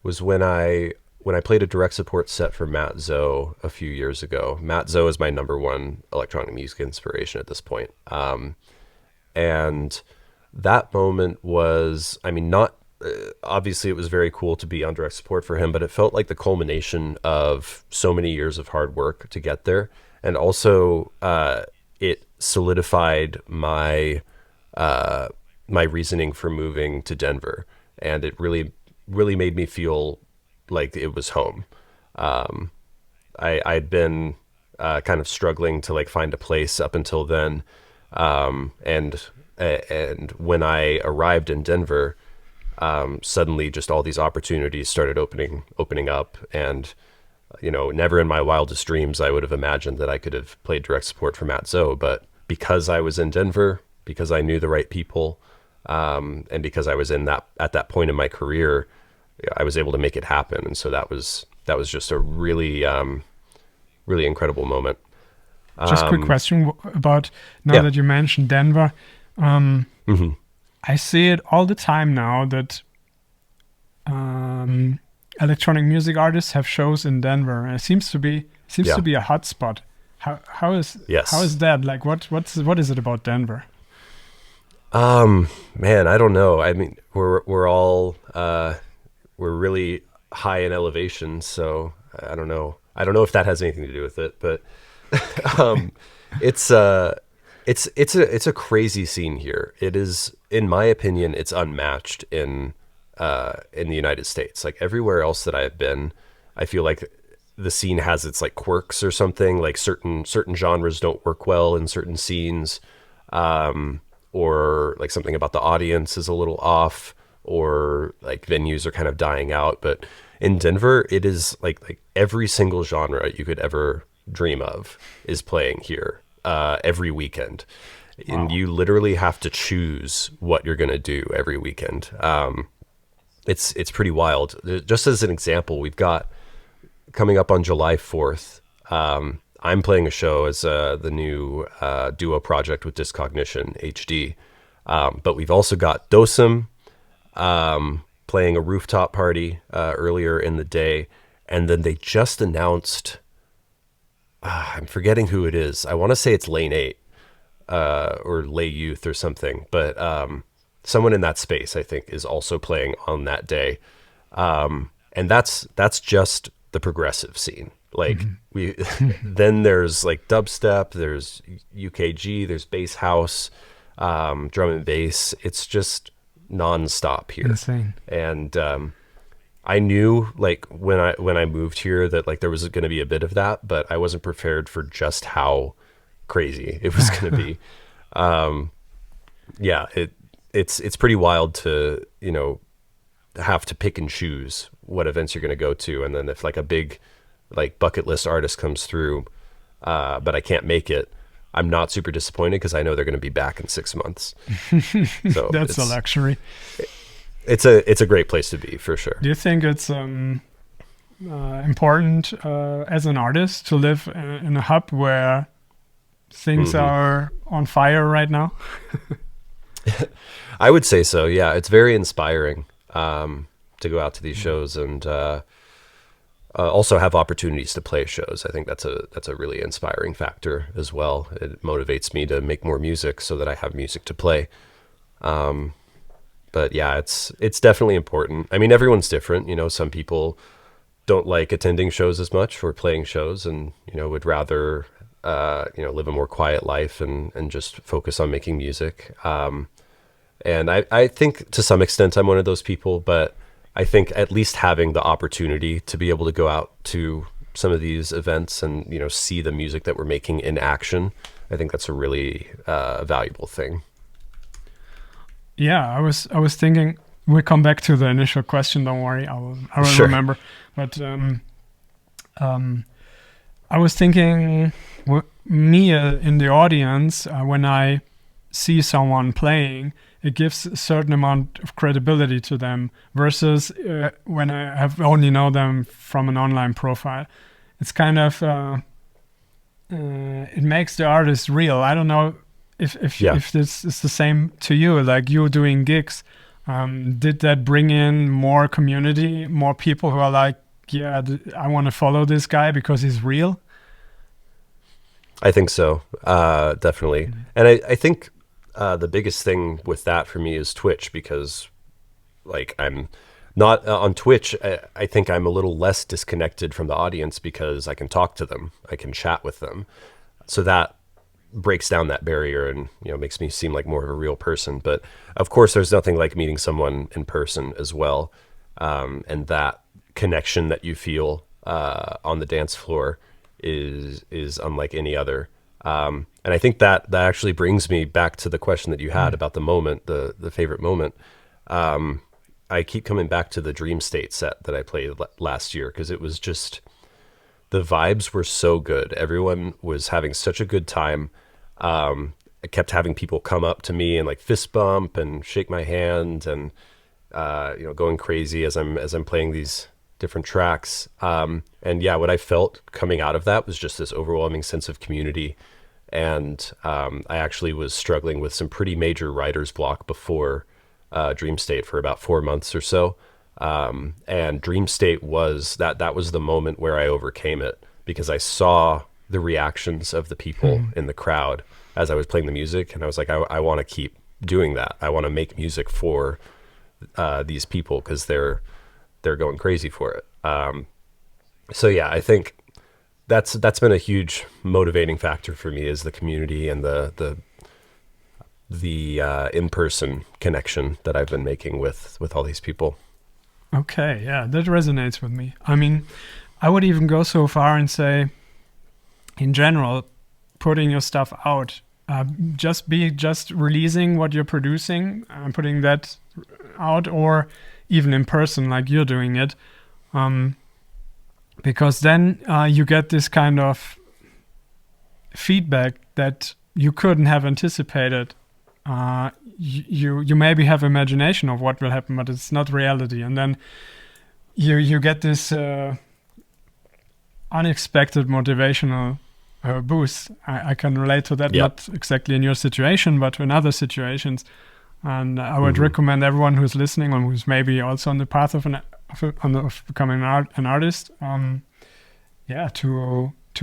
was when I played a direct support set for Matt Zoe a few years ago. Matt Zoe is my number one electronic music inspiration at this point. And that moment was, not, obviously it was very cool to be on direct support for him, but it felt like the culmination of so many years of hard work to get there. And also, it solidified my reasoning for moving to Denver, and it really made me feel like it was home. I'd been kind of struggling to like find a place up until then, and when I arrived in Denver, suddenly just all these opportunities started opening up, and never in my wildest dreams I would have imagined that I could have played direct support for Matt Zoe, but because I was in Denver, because I knew the right people, and because I was at that point in my career, I was able to make it happen, and so that was just a really really incredible moment. Just a quick question about now that you mentioned Denver. I see it all the time now that electronic music artists have shows in Denver. It seems to be a hot spot. How is that? Like what is it about Denver? Man, I don't know. I mean, we're all we're really high in elevation, so I don't know. I don't know if that has anything to do with it, but it's a crazy scene here. It is, in my opinion, it's unmatched in the United States. Like everywhere else that I have been, I feel like the scene has its like quirks or something. Like certain genres don't work well in certain scenes, or like something about the audience is a little off, or like venues are kind of dying out. But in Denver, it is like every single genre you could ever dream of is playing here every weekend. Wow. And you literally have to choose what you're going to do every weekend. It's pretty wild. Just as an example, we've got coming up on July 4th, I'm playing a show as the new duo project with Discognition HD. But we've also got Dosum playing a rooftop party earlier in the day. And then they just announced, I'm forgetting who it is. I want to say it's Lane 8 or Lay Youth or something. But someone in that space, I think, is also playing on that day. And that's just the progressive scene. Like then there's like dubstep, there's UKG, there's bass house, drum and bass. It's just nonstop here. Insane. And I knew like when I moved here that like there was going to be a bit of that, but I wasn't prepared for just how crazy it was going to be. Yeah, it's pretty wild to have to pick and choose what events you're going to go to, and then if like a big like bucket list artist comes through, but I can't make it, I'm not super disappointed because I know they're going to be back in 6 months. So that's a luxury. It's a great place to be for sure. Do you think it's important as an artist to live in a hub where things are on fire right now? I would say so. Yeah, it's very inspiring to go out to these shows and also have opportunities to play shows. I think that's a really inspiring factor as well. It motivates me to make more music so that I have music to play. But yeah, it's definitely important. I mean, everyone's different. Some people don't like attending shows as much or playing shows, and would rather live a more quiet life and just focus on making music. And I think to some extent I'm one of those people, but I think at least having the opportunity to be able to go out to some of these events and, see the music that we're making in action, I think that's a really valuable thing. Yeah, I was thinking, we'll come back to the initial question. Don't worry, I will Sure. remember. But I was thinking, me in the audience, when I see someone playing, it gives a certain amount of credibility to them versus when I have only know them from an online profile. It's kind of it makes the artist real. I don't know if this is the same to you, like you doing gigs. Did that bring in more community, more people who are like, yeah, I want to follow this guy because he's real? I think so, definitely. And I think the biggest thing with that for me is Twitch, because like I'm not on Twitch. I think I'm a little less disconnected from the audience because I can talk to them. I can chat with them. So that breaks down that barrier and, makes me seem like more of a real person. But of course, there's nothing like meeting someone in person as well. And that connection that you feel on the dance floor is unlike any other. And I think that actually brings me back to the question that you had about the moment, the favorite moment. I keep coming back to the Dream State set that I played last year, because it was just, the vibes were so good. Everyone was having such a good time. I kept having people come up to me and like fist bump and shake my hand and going crazy as I'm playing these different tracks. And yeah, what I felt coming out of that was just this overwhelming sense of community. And I actually was struggling with some pretty major writer's block before Dream State for about 4 months or so. And Dream State was that was the moment where I overcame it, because I saw the reactions of the people in the crowd as I was playing the music. And I was like, I want to keep doing that. I want to make music for these people, because they're going crazy for it. So yeah, I think that's been a huge motivating factor for me, is the community and the in-person connection that I've been making with all these people. Okay, yeah, that resonates with me. I mean, I would even go so far and say, in general, putting your stuff out, just releasing what you're producing and putting that out, or even in person like you're doing it, because then you get this kind of feedback that you couldn't have anticipated. You maybe have imagination of what will happen, but it's not reality, and then you get this unexpected motivational boost. I can relate to that, not exactly in your situation, but in other situations. And I would recommend everyone who's listening, and who's maybe also on the path of becoming an artist, to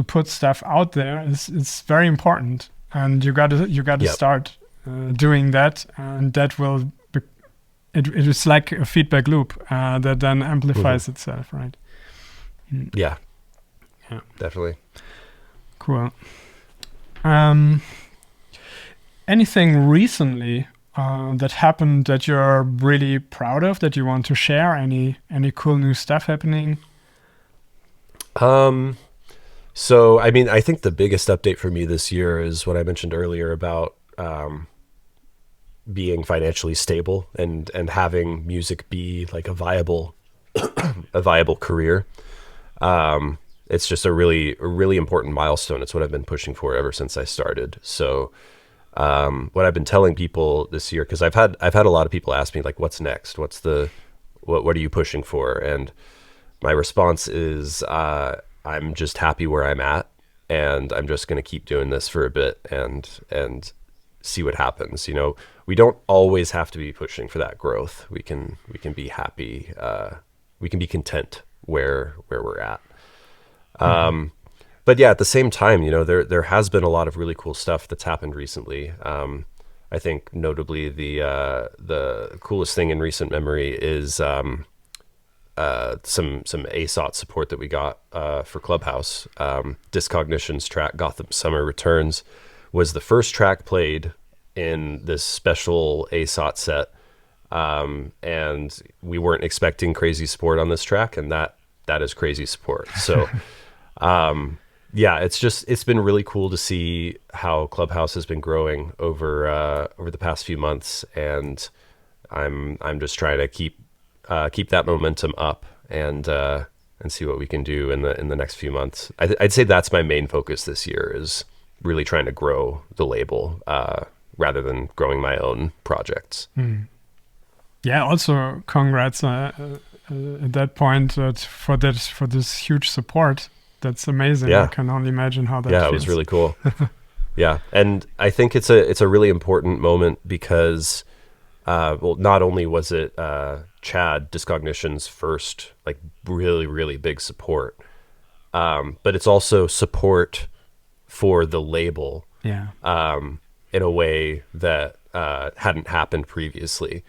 put stuff out there. It's very important, and you got to start doing that, and that will it is like a feedback loop that then amplifies itself, right? Yeah, definitely. Cool. Anything recently that happened that you're really proud of, that you want to share? Any cool new stuff happening? So I mean, I think the biggest update for me this year is what I mentioned earlier about being financially stable and having music be like a viable career. It's just a really important milestone. It's what I've been pushing for ever since I started. So what I've been telling people this year, because I've had a lot of people ask me like, what's next? What are you pushing for? And my response is, I'm just happy where I'm at, and I'm just going to keep doing this for a bit and see what happens. We don't always have to be pushing for that growth. We can be happy. We can be content where we're at. But yeah, at the same time, there has been a lot of really cool stuff that's happened recently. I think notably the coolest thing in recent memory is some ASOT support that we got for Clubhouse. Discognition's track Gotham Summer Returns was the first track played in this special ASOT set, and we weren't expecting crazy support on this track, and that is crazy support. So yeah, it's been really cool to see how Clubhouse has been growing over the past few months, and I'm just trying to keep that momentum up and see what we can do in the next few months. I'd say that's my main focus this year, is really trying to grow the label rather than growing my own projects. Yeah. Also, congrats at that point for this huge support. That's amazing. Yeah. I can only imagine how that feels. Yeah, it was really cool. Yeah, and I think it's a really important moment because, not only was it Chad Discognition's first like really really big support, but it's also support for the label. Yeah. In a way that hadn't happened previously.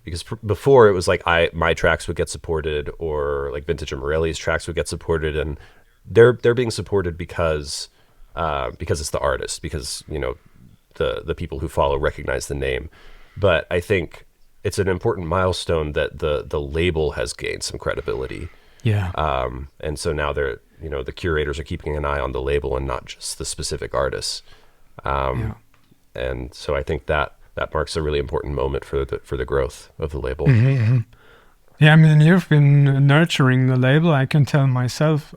Because before it was like my tracks would get supported, or like Vintage and Morelli's tracks would get supported, and they're being supported because because it's the artist, because the people who follow recognize the name. But I think it's an important milestone that the label has gained some credibility. Yeah. And so now the curators are keeping an eye on the label and not just the specific artists. And so I think that marks a really important moment for the growth of the label. Mm-hmm. Yeah, I mean, you've been nurturing the label, I can tell myself.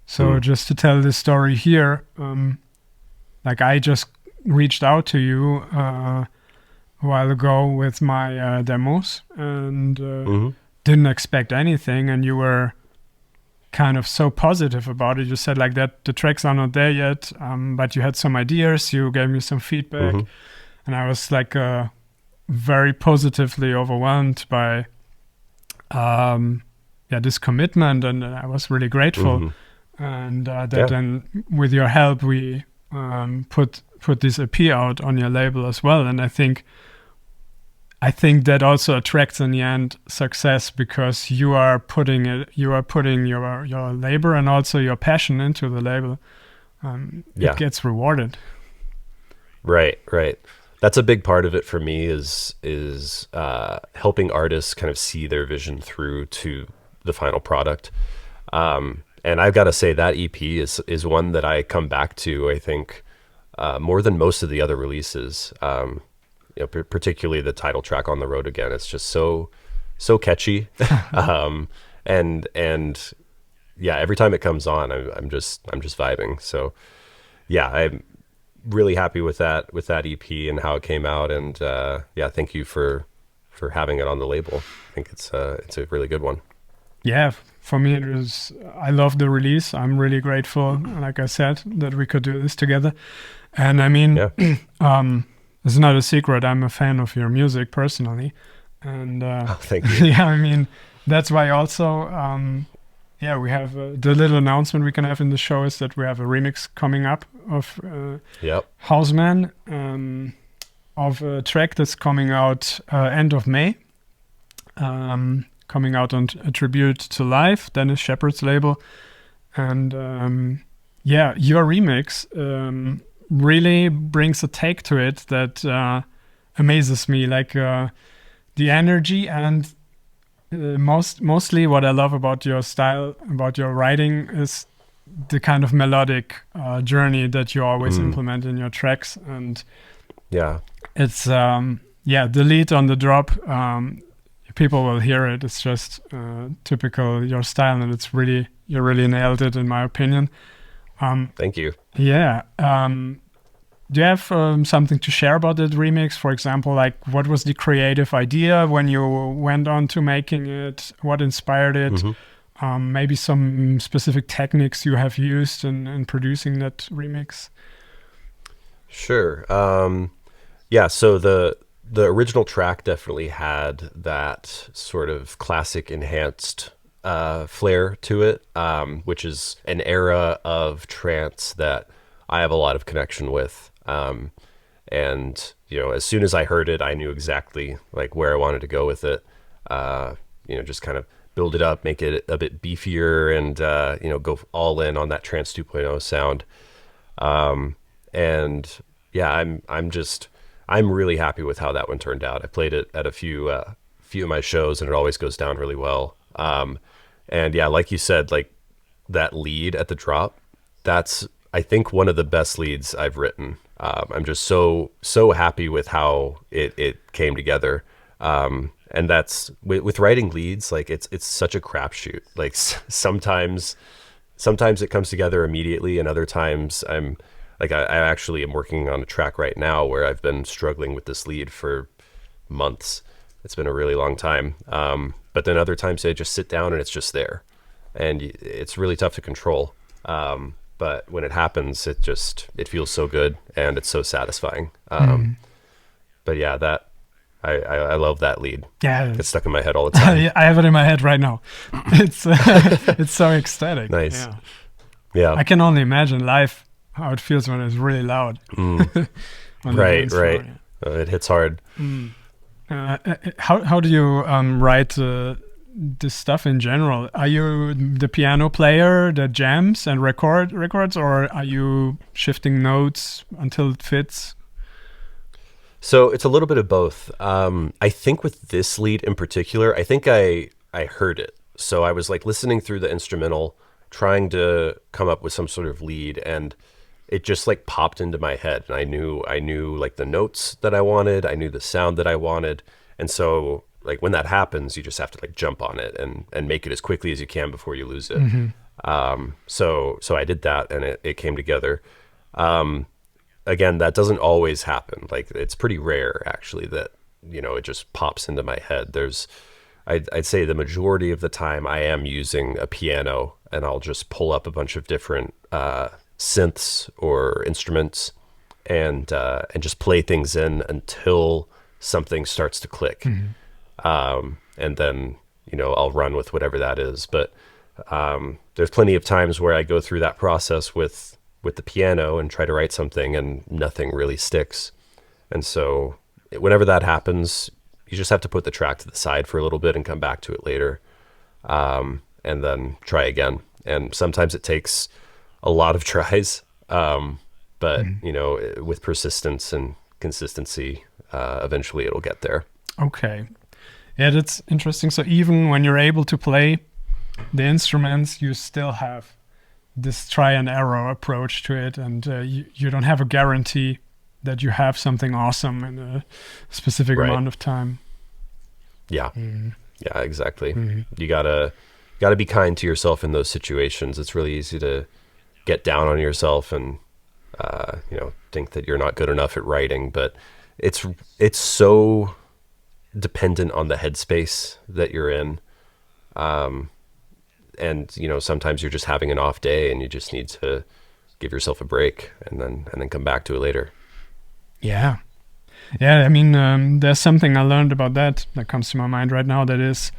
Just to tell this story here, like I just reached out to you a while ago with my demos and didn't expect anything, and you were kind of so positive about it. You said like that the tracks are not there yet, but you had some ideas, you gave me some feedback, and I was like very positively overwhelmed by this commitment, and I was really grateful. And then with your help we put this EP out on your label as well. And I think that also attracts in the end success, because you are putting your labor and also your passion into the label. It gets rewarded. Right. That's a big part of it for me is helping artists kind of see their vision through to the final product. And I've got to say that EP is one that I come back to, I think, more than most of the other releases. Particularly the title track, On the Road Again. It's just so catchy. And every time it comes on, I'm just vibing. So yeah, I'm really happy with that EP and how it came out. And thank you for having it on the label. I think it's a really good one. Yeah, for me it was. I love the release. I'm really grateful, like I said, that we could do this together. And I mean, it's not a secret, I'm a fan of your music personally. And thank you. yeah, I mean, that's why also, we have the little announcement we can have in the show is that we have a remix coming up of Hausman, of a track that's coming out end of May. Coming out on A Tribute to Life, Dennis Shepard's label. And your remix really brings a take to it that amazes me, like the energy and mostly what I love about your style, about your writing, is the kind of melodic journey that you always implement in your tracks. And it's the lead on the drop, people will hear it. It's just typical your style, and you really nailed it in my opinion. Thank you. Yeah. Do you have something to share about that remix? For example, like what was the creative idea when you went on to making it? What inspired it? Maybe some specific techniques you have used in producing that remix? Sure. So the original track definitely had that sort of classic enhanced flair to it, which is an era of trance that I have a lot of connection with. And as soon as I heard it, I knew exactly like where I wanted to go with it. Just kind of build it up, make it a bit beefier, and go all in on that Trance 2.0 sound. I'm really happy with how that one turned out. I played it at a few of my shows, and it always goes down really well. Like you said, like that lead at the drop, that's I think one of the best leads I've written. I'm just so happy with how it came together. And that's with writing leads, like it's such a crapshoot. Like sometimes it comes together immediately, and other times I'm like I actually am working on a track right now where I've been struggling with this lead for months. It's been a really long time. But then other times I just sit down and it's just there, and it's really tough to control. But when it happens, it feels so good and it's so satisfying. But yeah, I love that lead. Yeah, it's stuck in my head all the time. I have it in my head right now. It's so ecstatic. Nice. Yeah. I can only imagine live how it feels when it's really loud. Right. Floor, yeah. It hits hard. How do you write this stuff in general? Are you the piano player that jams and records, or are you shifting notes until it fits? So it's a little bit of both. I think with this lead in particular, I think I heard it. So I was like listening through the instrumental, trying to come up with some sort of lead, and it just like popped into my head. And I knew like the notes that I wanted. I knew the sound that I wanted. And so like when that happens, you just have to like jump on it and make it as quickly as you can before you lose it. So I did that, and it came together. Again, that doesn't always happen. Like it's pretty rare actually that, it just pops into my head. I'd say the majority of the time I am using a piano, and I'll just pull up a bunch of different synths or instruments and just play things in until something starts to click. And then, I'll run with whatever that is. But there's plenty of times where I go through that process with the piano and try to write something and nothing really sticks. And so whenever that happens, you just have to put the track to the side for a little bit and come back to it later, and then try again. And sometimes it takes a lot of tries, but with persistence and consistency, eventually it'll get there. Okay. Yeah, that's interesting. So even when you're able to play the instruments, you still have this try and error approach to it, and you don't have a guarantee that you have something awesome in a specific amount of time. Yeah. Yeah, exactly. You gotta be kind to yourself in those situations. It's really easy to get down on yourself and think that you're not good enough at writing, but it's so dependent on the headspace that you're in. And sometimes you're just having an off day and you just need to give yourself a break and then come back to it later. Yeah. I mean, there's something I learned about that comes to my mind right now. That is,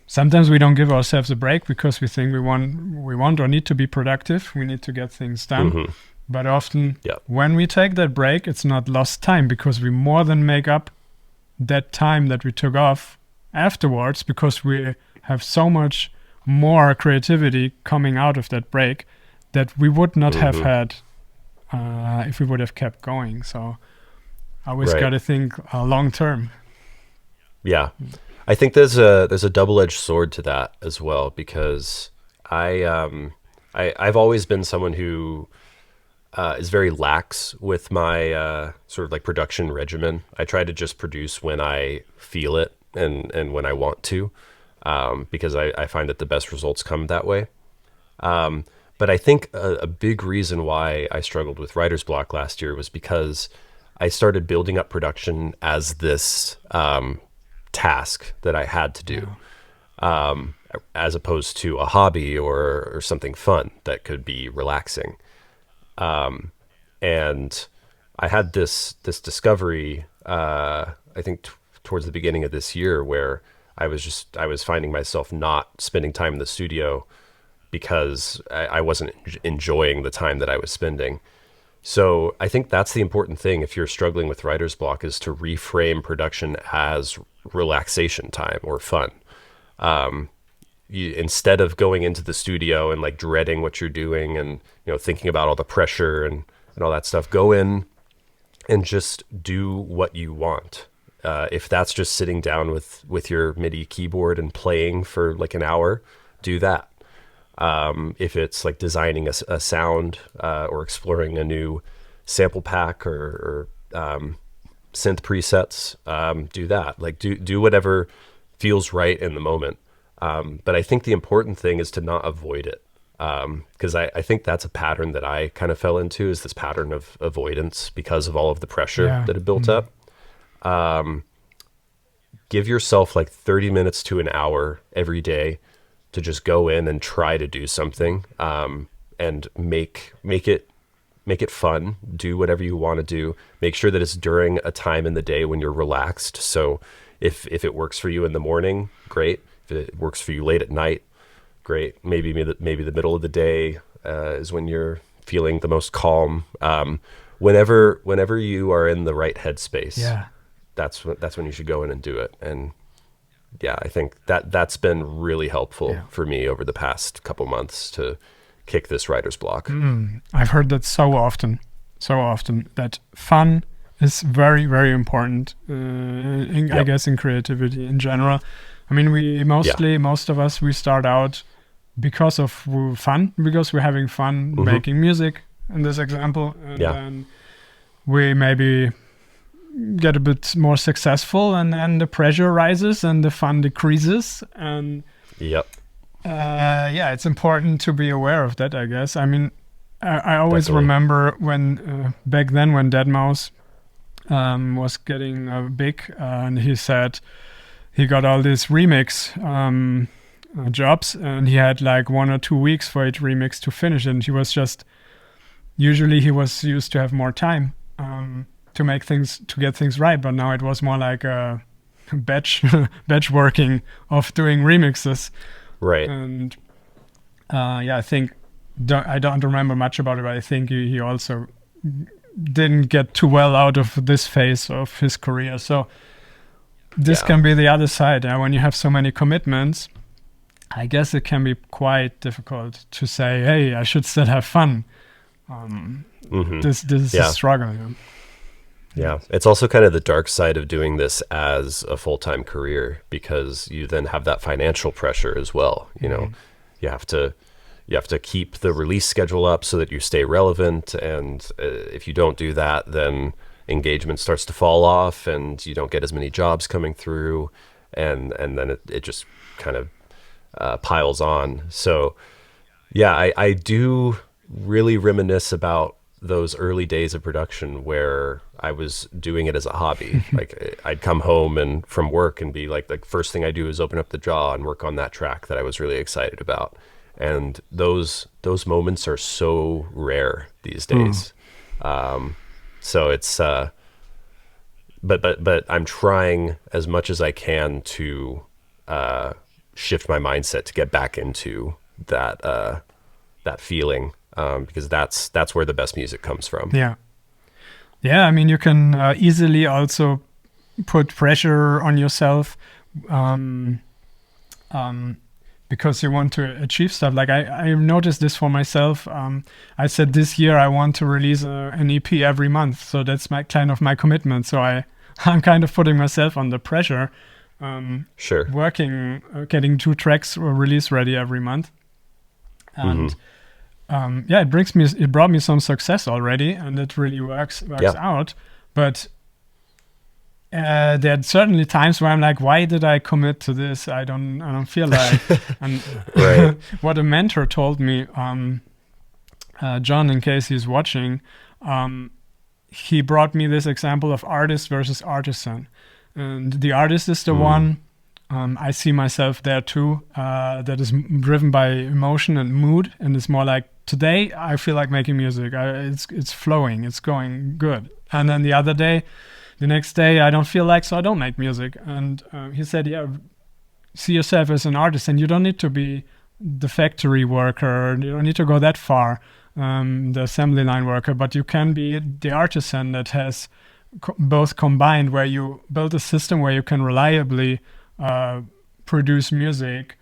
sometimes we don't give ourselves a break because we think we want or need to be productive. We need to get things done. But often when we take that break, it's not lost time, because we more than make up that time that we took off afterwards, because we have so much more creativity coming out of that break that we would not have had if we would have kept going. So I always got to think long term. Yeah, I think there's a double-edged sword to that as well, because I've always been someone who is very lax with my sort of like production regimen. I try to just produce when I feel it and when I want to. Because I find that the best results come that way. But I think a big reason why I struggled with writer's block last year was because I started building up production as this task that I had to do, as opposed to a hobby or something fun that could be relaxing. And I had this discovery, I think towards the beginning of this year, where I was finding myself not spending time in the studio because I wasn't enjoying the time that I was spending. So I think that's the important thing if you're struggling with writer's block, is to reframe production as relaxation time or fun. Instead of going into the studio and like dreading what you're doing and thinking about all the pressure and all that stuff, go in and just do what you want. If that's just sitting down with your MIDI keyboard and playing for like an hour, do that. If it's like designing a sound or exploring a new sample pack or synth presets, do that. Like do whatever feels right in the moment. But I think the important thing is to not avoid it. Because I think that's a pattern that I kind of fell into, is this pattern of avoidance because of all of the pressure that had built up. Give yourself like 30 minutes to an hour every day to just go in and try to do something, and make it fun. Do whatever you want to do. Make sure that it's during a time in the day when you're relaxed. So if it works for you in the morning, great. If it works for you late at night, great. Maybe the middle of the day is when you're feeling the most calm. Whenever you are in the right headspace, that's when you should go in and do it. And yeah, I think that's been really helpful Yeah. for me over the past couple months to kick this writer's block. I've heard that so often that fun is very, very important. I Yep. guess in creativity in general. I mean, Yeah. most of us, we start out because of fun, because we're having fun Hmm. making music in this example, and Yeah. then we maybe get a bit more successful, and then the pressure rises and the fun decreases, and Yep. yeah, it's important to be aware of that, I guess. I mean, I always Definitely. remember when back then when Deadmau5 was getting big, and he said he got all these remix jobs, and he had like 1 or 2 weeks for each remix to finish, and he was just usually he was used to have more time to make things to get things right, but now it was more like a batch batch working of doing remixes. Right. And yeah, I think I don't remember much about it, but I think he also didn't get too well out of this phase of his career. So this Yeah. can be the other side. When you have so many commitments, I guess it can be quite difficult to say, "Hey, I should still have fun." Hmm. This is Yeah. a struggle. Yeah. Yeah. It's also kind of the dark side of doing this as a full-time career, because you then have that financial pressure as well. You know, you have to keep the release schedule up so that you stay relevant, and if you don't do that, then engagement starts to fall off and you don't get as many jobs coming through, and then it just kind of piles on. So yeah, I do really reminisce about those early days of production where I was doing it as a hobby. Like I'd come home and from work and be like, the first thing I do is open up the DAW and work on that track that I was really excited about. And those moments are so rare these days. So it's but I'm trying as much as I can to shift my mindset to get back into that feeling, because that's where the best music comes from. Yeah. Yeah, I mean, you can easily also put pressure on yourself because you want to achieve stuff. Like I noticed this for myself. I said this year I want to release an EP every month. So that's my kind of my commitment. So I'm kind of putting myself under pressure, Sure. working, getting 2 tracks release ready every month. And yeah, it brought me some success already, and it really works Yeah. out. But there are certainly times where I'm like, why did I commit to this? I don't feel like. And Right. what a mentor told me, John, in case he's watching, he brought me this example of artist versus artisan, and the artist is the one. I see myself there too. That is driven by emotion and mood, and it's more like, today I feel like making music. It's flowing, it's going good. And then the next day I don't feel like, so I don't make music. And he said, yeah, see yourself as an artist, and you don't need to be the factory worker. You don't need to go that far, the assembly line worker, but you can be the artisan that has both combined, where you build a system where you can reliably produce music,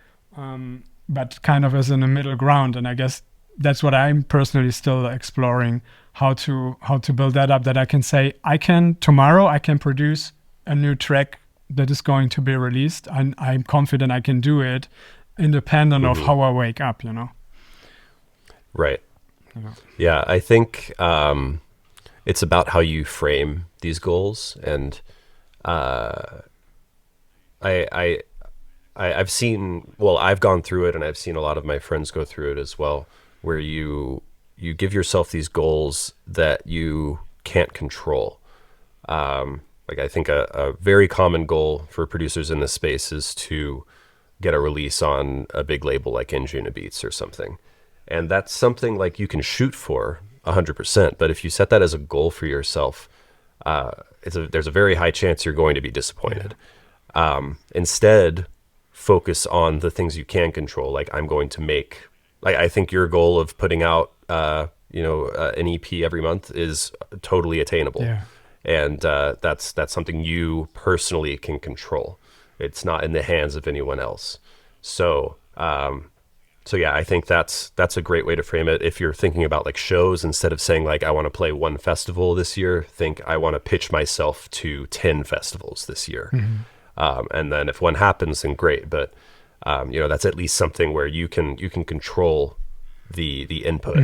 but kind of as in a middle ground. And I guess that's what I'm personally still exploring, how to build that up, that I can say, tomorrow I can produce a new track that is going to be released, and I'm confident I can do it independent of how I wake up, Right. You know. Yeah, I think it's about how you frame these goals, and I've seen, well, I've gone through it, and I've seen a lot of my friends go through it as well, where you give yourself these goals that you can't control. Like I think a very common goal for producers in this space is to get a release on a big label like Injuna Beats or something. And that's something like you can shoot for 100%, but if you set that as a goal for yourself, there's a very high chance you're going to be disappointed. Instead, focus on the things you can control. Like I'm going to make, like I think your goal of putting out, an EP every month is totally attainable. Yeah. And that's something you personally can control. It's not in the hands of anyone else. So, so yeah, I think that's a great way to frame it. If you're thinking about like shows, instead of saying like I want to play one festival this year, think I want to pitch myself to 10 festivals this year. And then if one happens, then great. But that's at least something where you can control the input.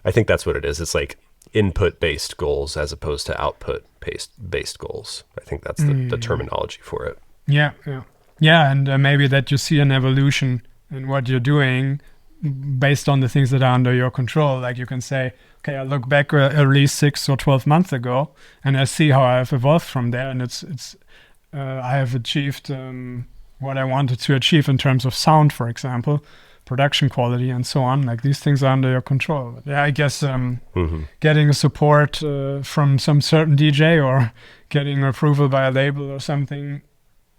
I think that's what it is. It's like input based goals as opposed to output based goals. I think that's the terminology for it. Yeah, and maybe that you see an evolution in what you're doing based on the things that are under your control. Like you can say, okay, I look back at least 6 or 12 months ago, and I see how I've evolved from there, and it's I have achieved what I wanted to achieve in terms of sound, for example, production quality, and so on. Like these things are under your control. But yeah, I guess getting a support from some certain DJ or getting approval by a label or something,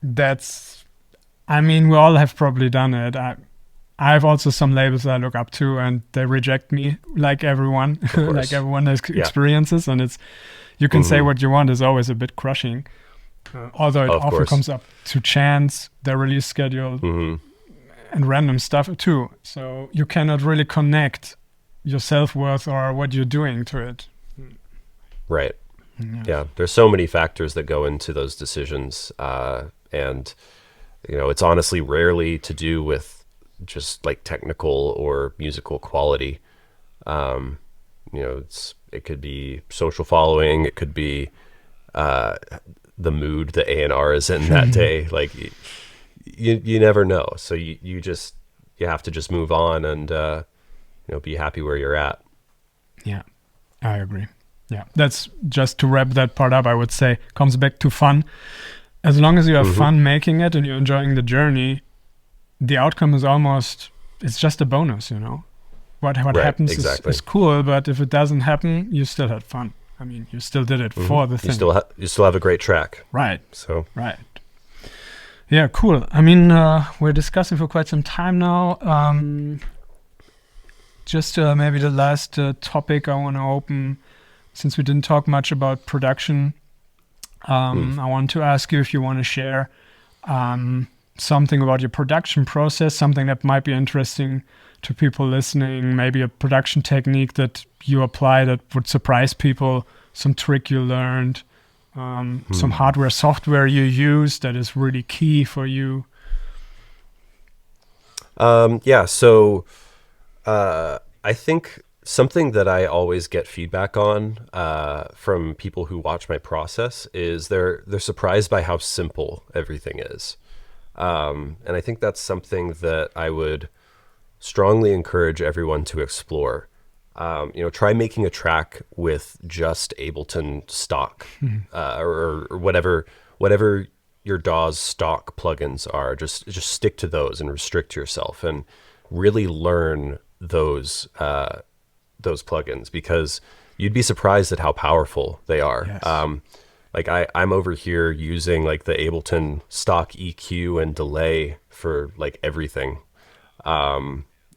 we all have probably done it. I have also some labels that I look up to, and they reject me, like everyone. Like everyone has experiences, and you can say what you want is always a bit crushing. Although it often comes up to chance, their release schedule, and random stuff too. So you cannot really connect your self-worth or what you're doing to it. Right. Yeah. There's so many factors that go into those decisions, and it's honestly rarely to do with just like technical or musical quality. It could be social following. It could be the mood the A&R is in that day. Like you never know. So you have to just move on and be happy where you're at. Yeah, I agree. Yeah, that's just to wrap that part up. I would say comes back to fun. As long as you have fun making it and you're enjoying the journey, the outcome is it's just a bonus, What happens is cool, but if it doesn't happen, you still had fun. I mean, you still did it for the thing. You still have a great track. Right. So. Right. Yeah, cool. I mean, we're discussing for quite some time now. Just maybe the last topic I want to open, since we didn't talk much about production. I want to ask you if you want to share something about your production process, something that might be interesting to people listening, maybe a production technique that you apply that would surprise people, some trick you learned, some hardware, software you use that is really key for you. So I think something that I always get feedback on from people who watch my process is they're surprised by how simple everything is. And I think that's something that I would strongly encourage everyone to explore. Try making a track with just Ableton stock, or whatever your DAW's stock plugins are. Just stick to those and restrict yourself and really learn those plugins, because you'd be surprised at how powerful they are. Yes. Like I'm over here using like the Ableton stock EQ and delay for like everything.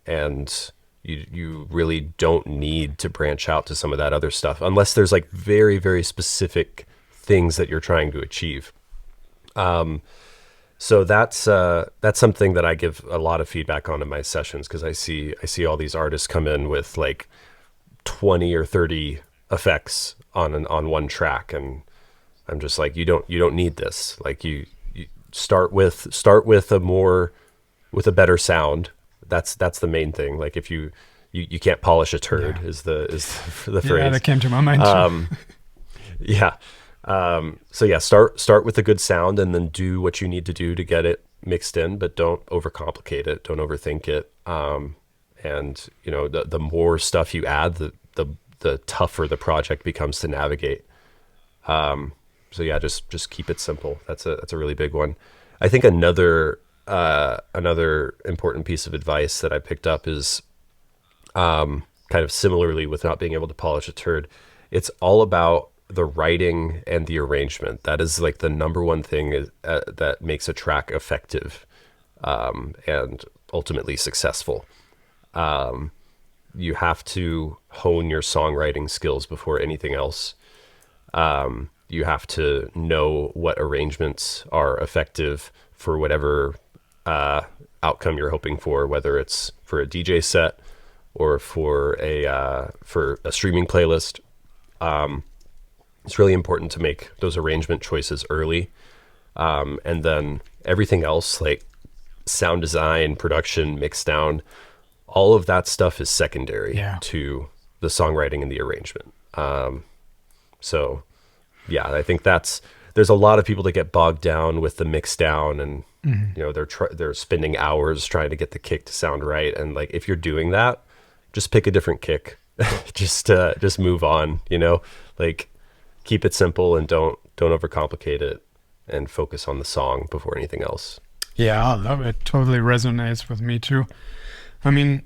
And you really don't need to branch out to some of that other stuff unless there's like very, very specific things that you're trying to achieve. So that's something that I give a lot of feedback on in my sessions, because I see all these artists come in with like 20 or 30 effects on one track, and I'm just like, you don't need this. Like you start with a better sound. That's the main thing. Like if you can't polish a turd is the phrase. Yeah, that came to my mind. Yeah. So yeah, start with a good sound and then do what you need to do to get it mixed in, but don't overcomplicate it. Don't overthink it. And the more stuff you add, the tougher the project becomes to navigate. So yeah, just keep it simple. That's a really big one. I think another important piece of advice that I picked up is, kind of similarly with not being able to polish a turd. It's all about the writing and the arrangement. That is like the number one thing that makes a track effective, and ultimately successful. You have to hone your songwriting skills before anything else. You have to know what arrangements are effective for whatever outcome you're hoping for, whether it's for a DJ set or for a streaming playlist. It's really important to make those arrangement choices early, and then everything else like sound design, production, mix down, all of that stuff is secondary to the songwriting and the arrangement. So yeah, I think there's a lot of people that get bogged down with the mix down, and they're spending hours trying to get the kick to sound right. And like, if you're doing that, just pick a different kick. just move on, like keep it simple and don't overcomplicate it, and focus on the song before anything else. Yeah, I love it. Totally resonates with me too. I mean,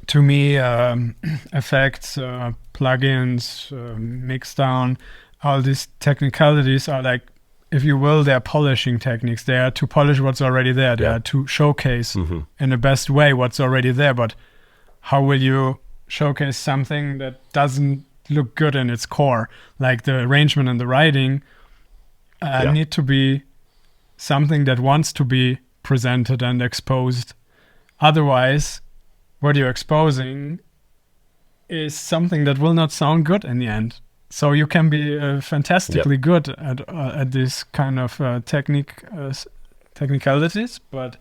to me, effects, plugins, mixdown, all these technicalities are like, if you will, they're polishing techniques. They are to polish what's already there. They are to showcase in the best way what's already there. But how will you showcase something that doesn't look good in its core? Like the arrangement and the writing need to be something that wants to be presented and exposed. Otherwise, what you're exposing is something that will not sound good in the end. So you can be fantastically good at this kind of technicalities, but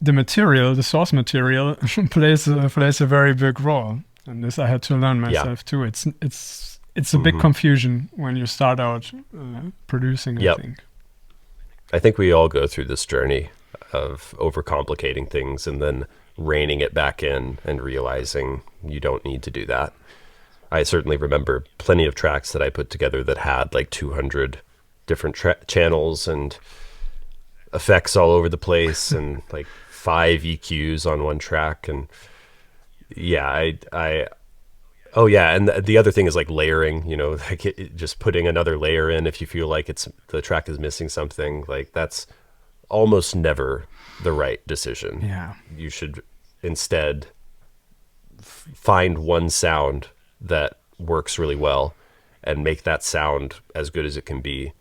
the material, the source material, plays a very big role. And this I had to learn myself too. It's a big confusion when you start out producing. I think we all go through this journey of overcomplicating things and then reining it back in and realizing you don't need to do that. I certainly remember plenty of tracks that I put together that had like 200 different channels and effects all over the place and like 5 EQs on one track. And and the other thing is like layering, like just putting another layer in if you feel like the track is missing something. Like that's almost never the right decision. You should instead find one sound that works really well and make that sound as good as it can be,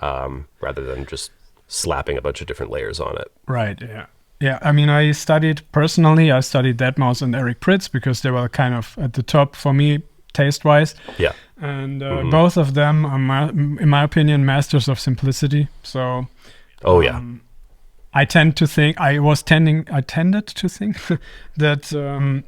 rather than just slapping a bunch of different layers on it. Right. Yeah. I mean, I studied Deadmau5 and Eric Prydz because they were kind of at the top for me taste-wise. Yeah. And both of them are, in my opinion, masters of simplicity. So I tended to think that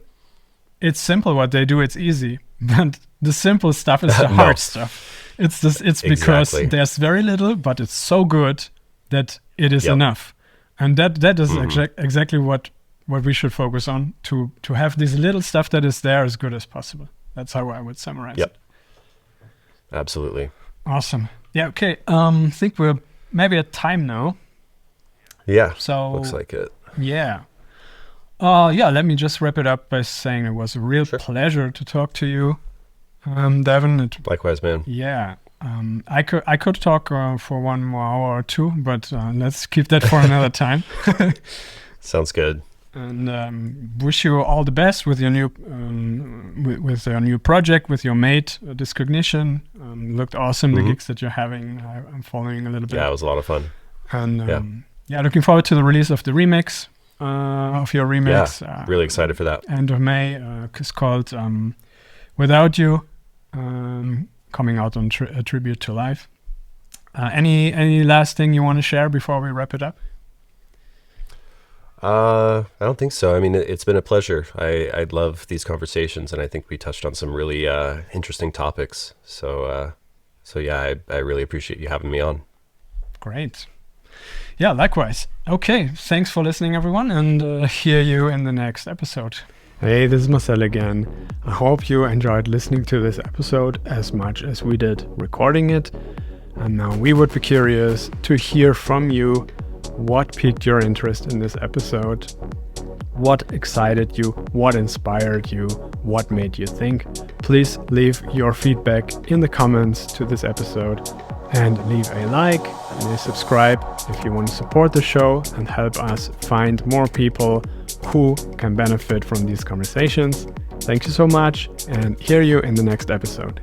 it's simple what they do. It's easy, but the simple stuff is the hard stuff. It's because there's very little, but it's so good that it is enough, and that is exactly what we should focus on, to have this little stuff that is there as good as possible. That's how I would summarize it. Absolutely. Awesome. Yeah. Okay. I think we're maybe at time now. Yeah. So looks like it. Yeah. Let me just wrap it up by saying it was a real pleasure to talk to you, Devin. Likewise, man. Yeah. I could talk for 1 more hour or 2, but let's keep that for another time. Sounds good. And wish you all the best with your new with your new project, with your mate, Discognition. Looked awesome, the gigs that you're having. I'm following a little bit. Yeah, it was a lot of fun. And looking forward to the release of the remix, of your remix. Yeah, really excited for that. End of May. It's called Without You, coming out on a tribute to life. Any last thing you want to share before we wrap it up? I don't think so. I mean, it's been a pleasure. I love these conversations, and I think we touched on some really interesting topics. So yeah, I really appreciate you having me on. Great. Yeah, likewise. Okay, thanks for listening, everyone, and hear you in the next episode. Hey, this is Marcel again. I hope you enjoyed listening to this episode as much as we did recording it. And now we would be curious to hear from you. What piqued your interest in this episode? What excited you? What inspired you? What made you think? Please leave your feedback in the comments to this episode, and leave a like and a subscribe if you want to support the show and help us find more people who can benefit from these conversations. Thank you so much, and hear you in the next episode.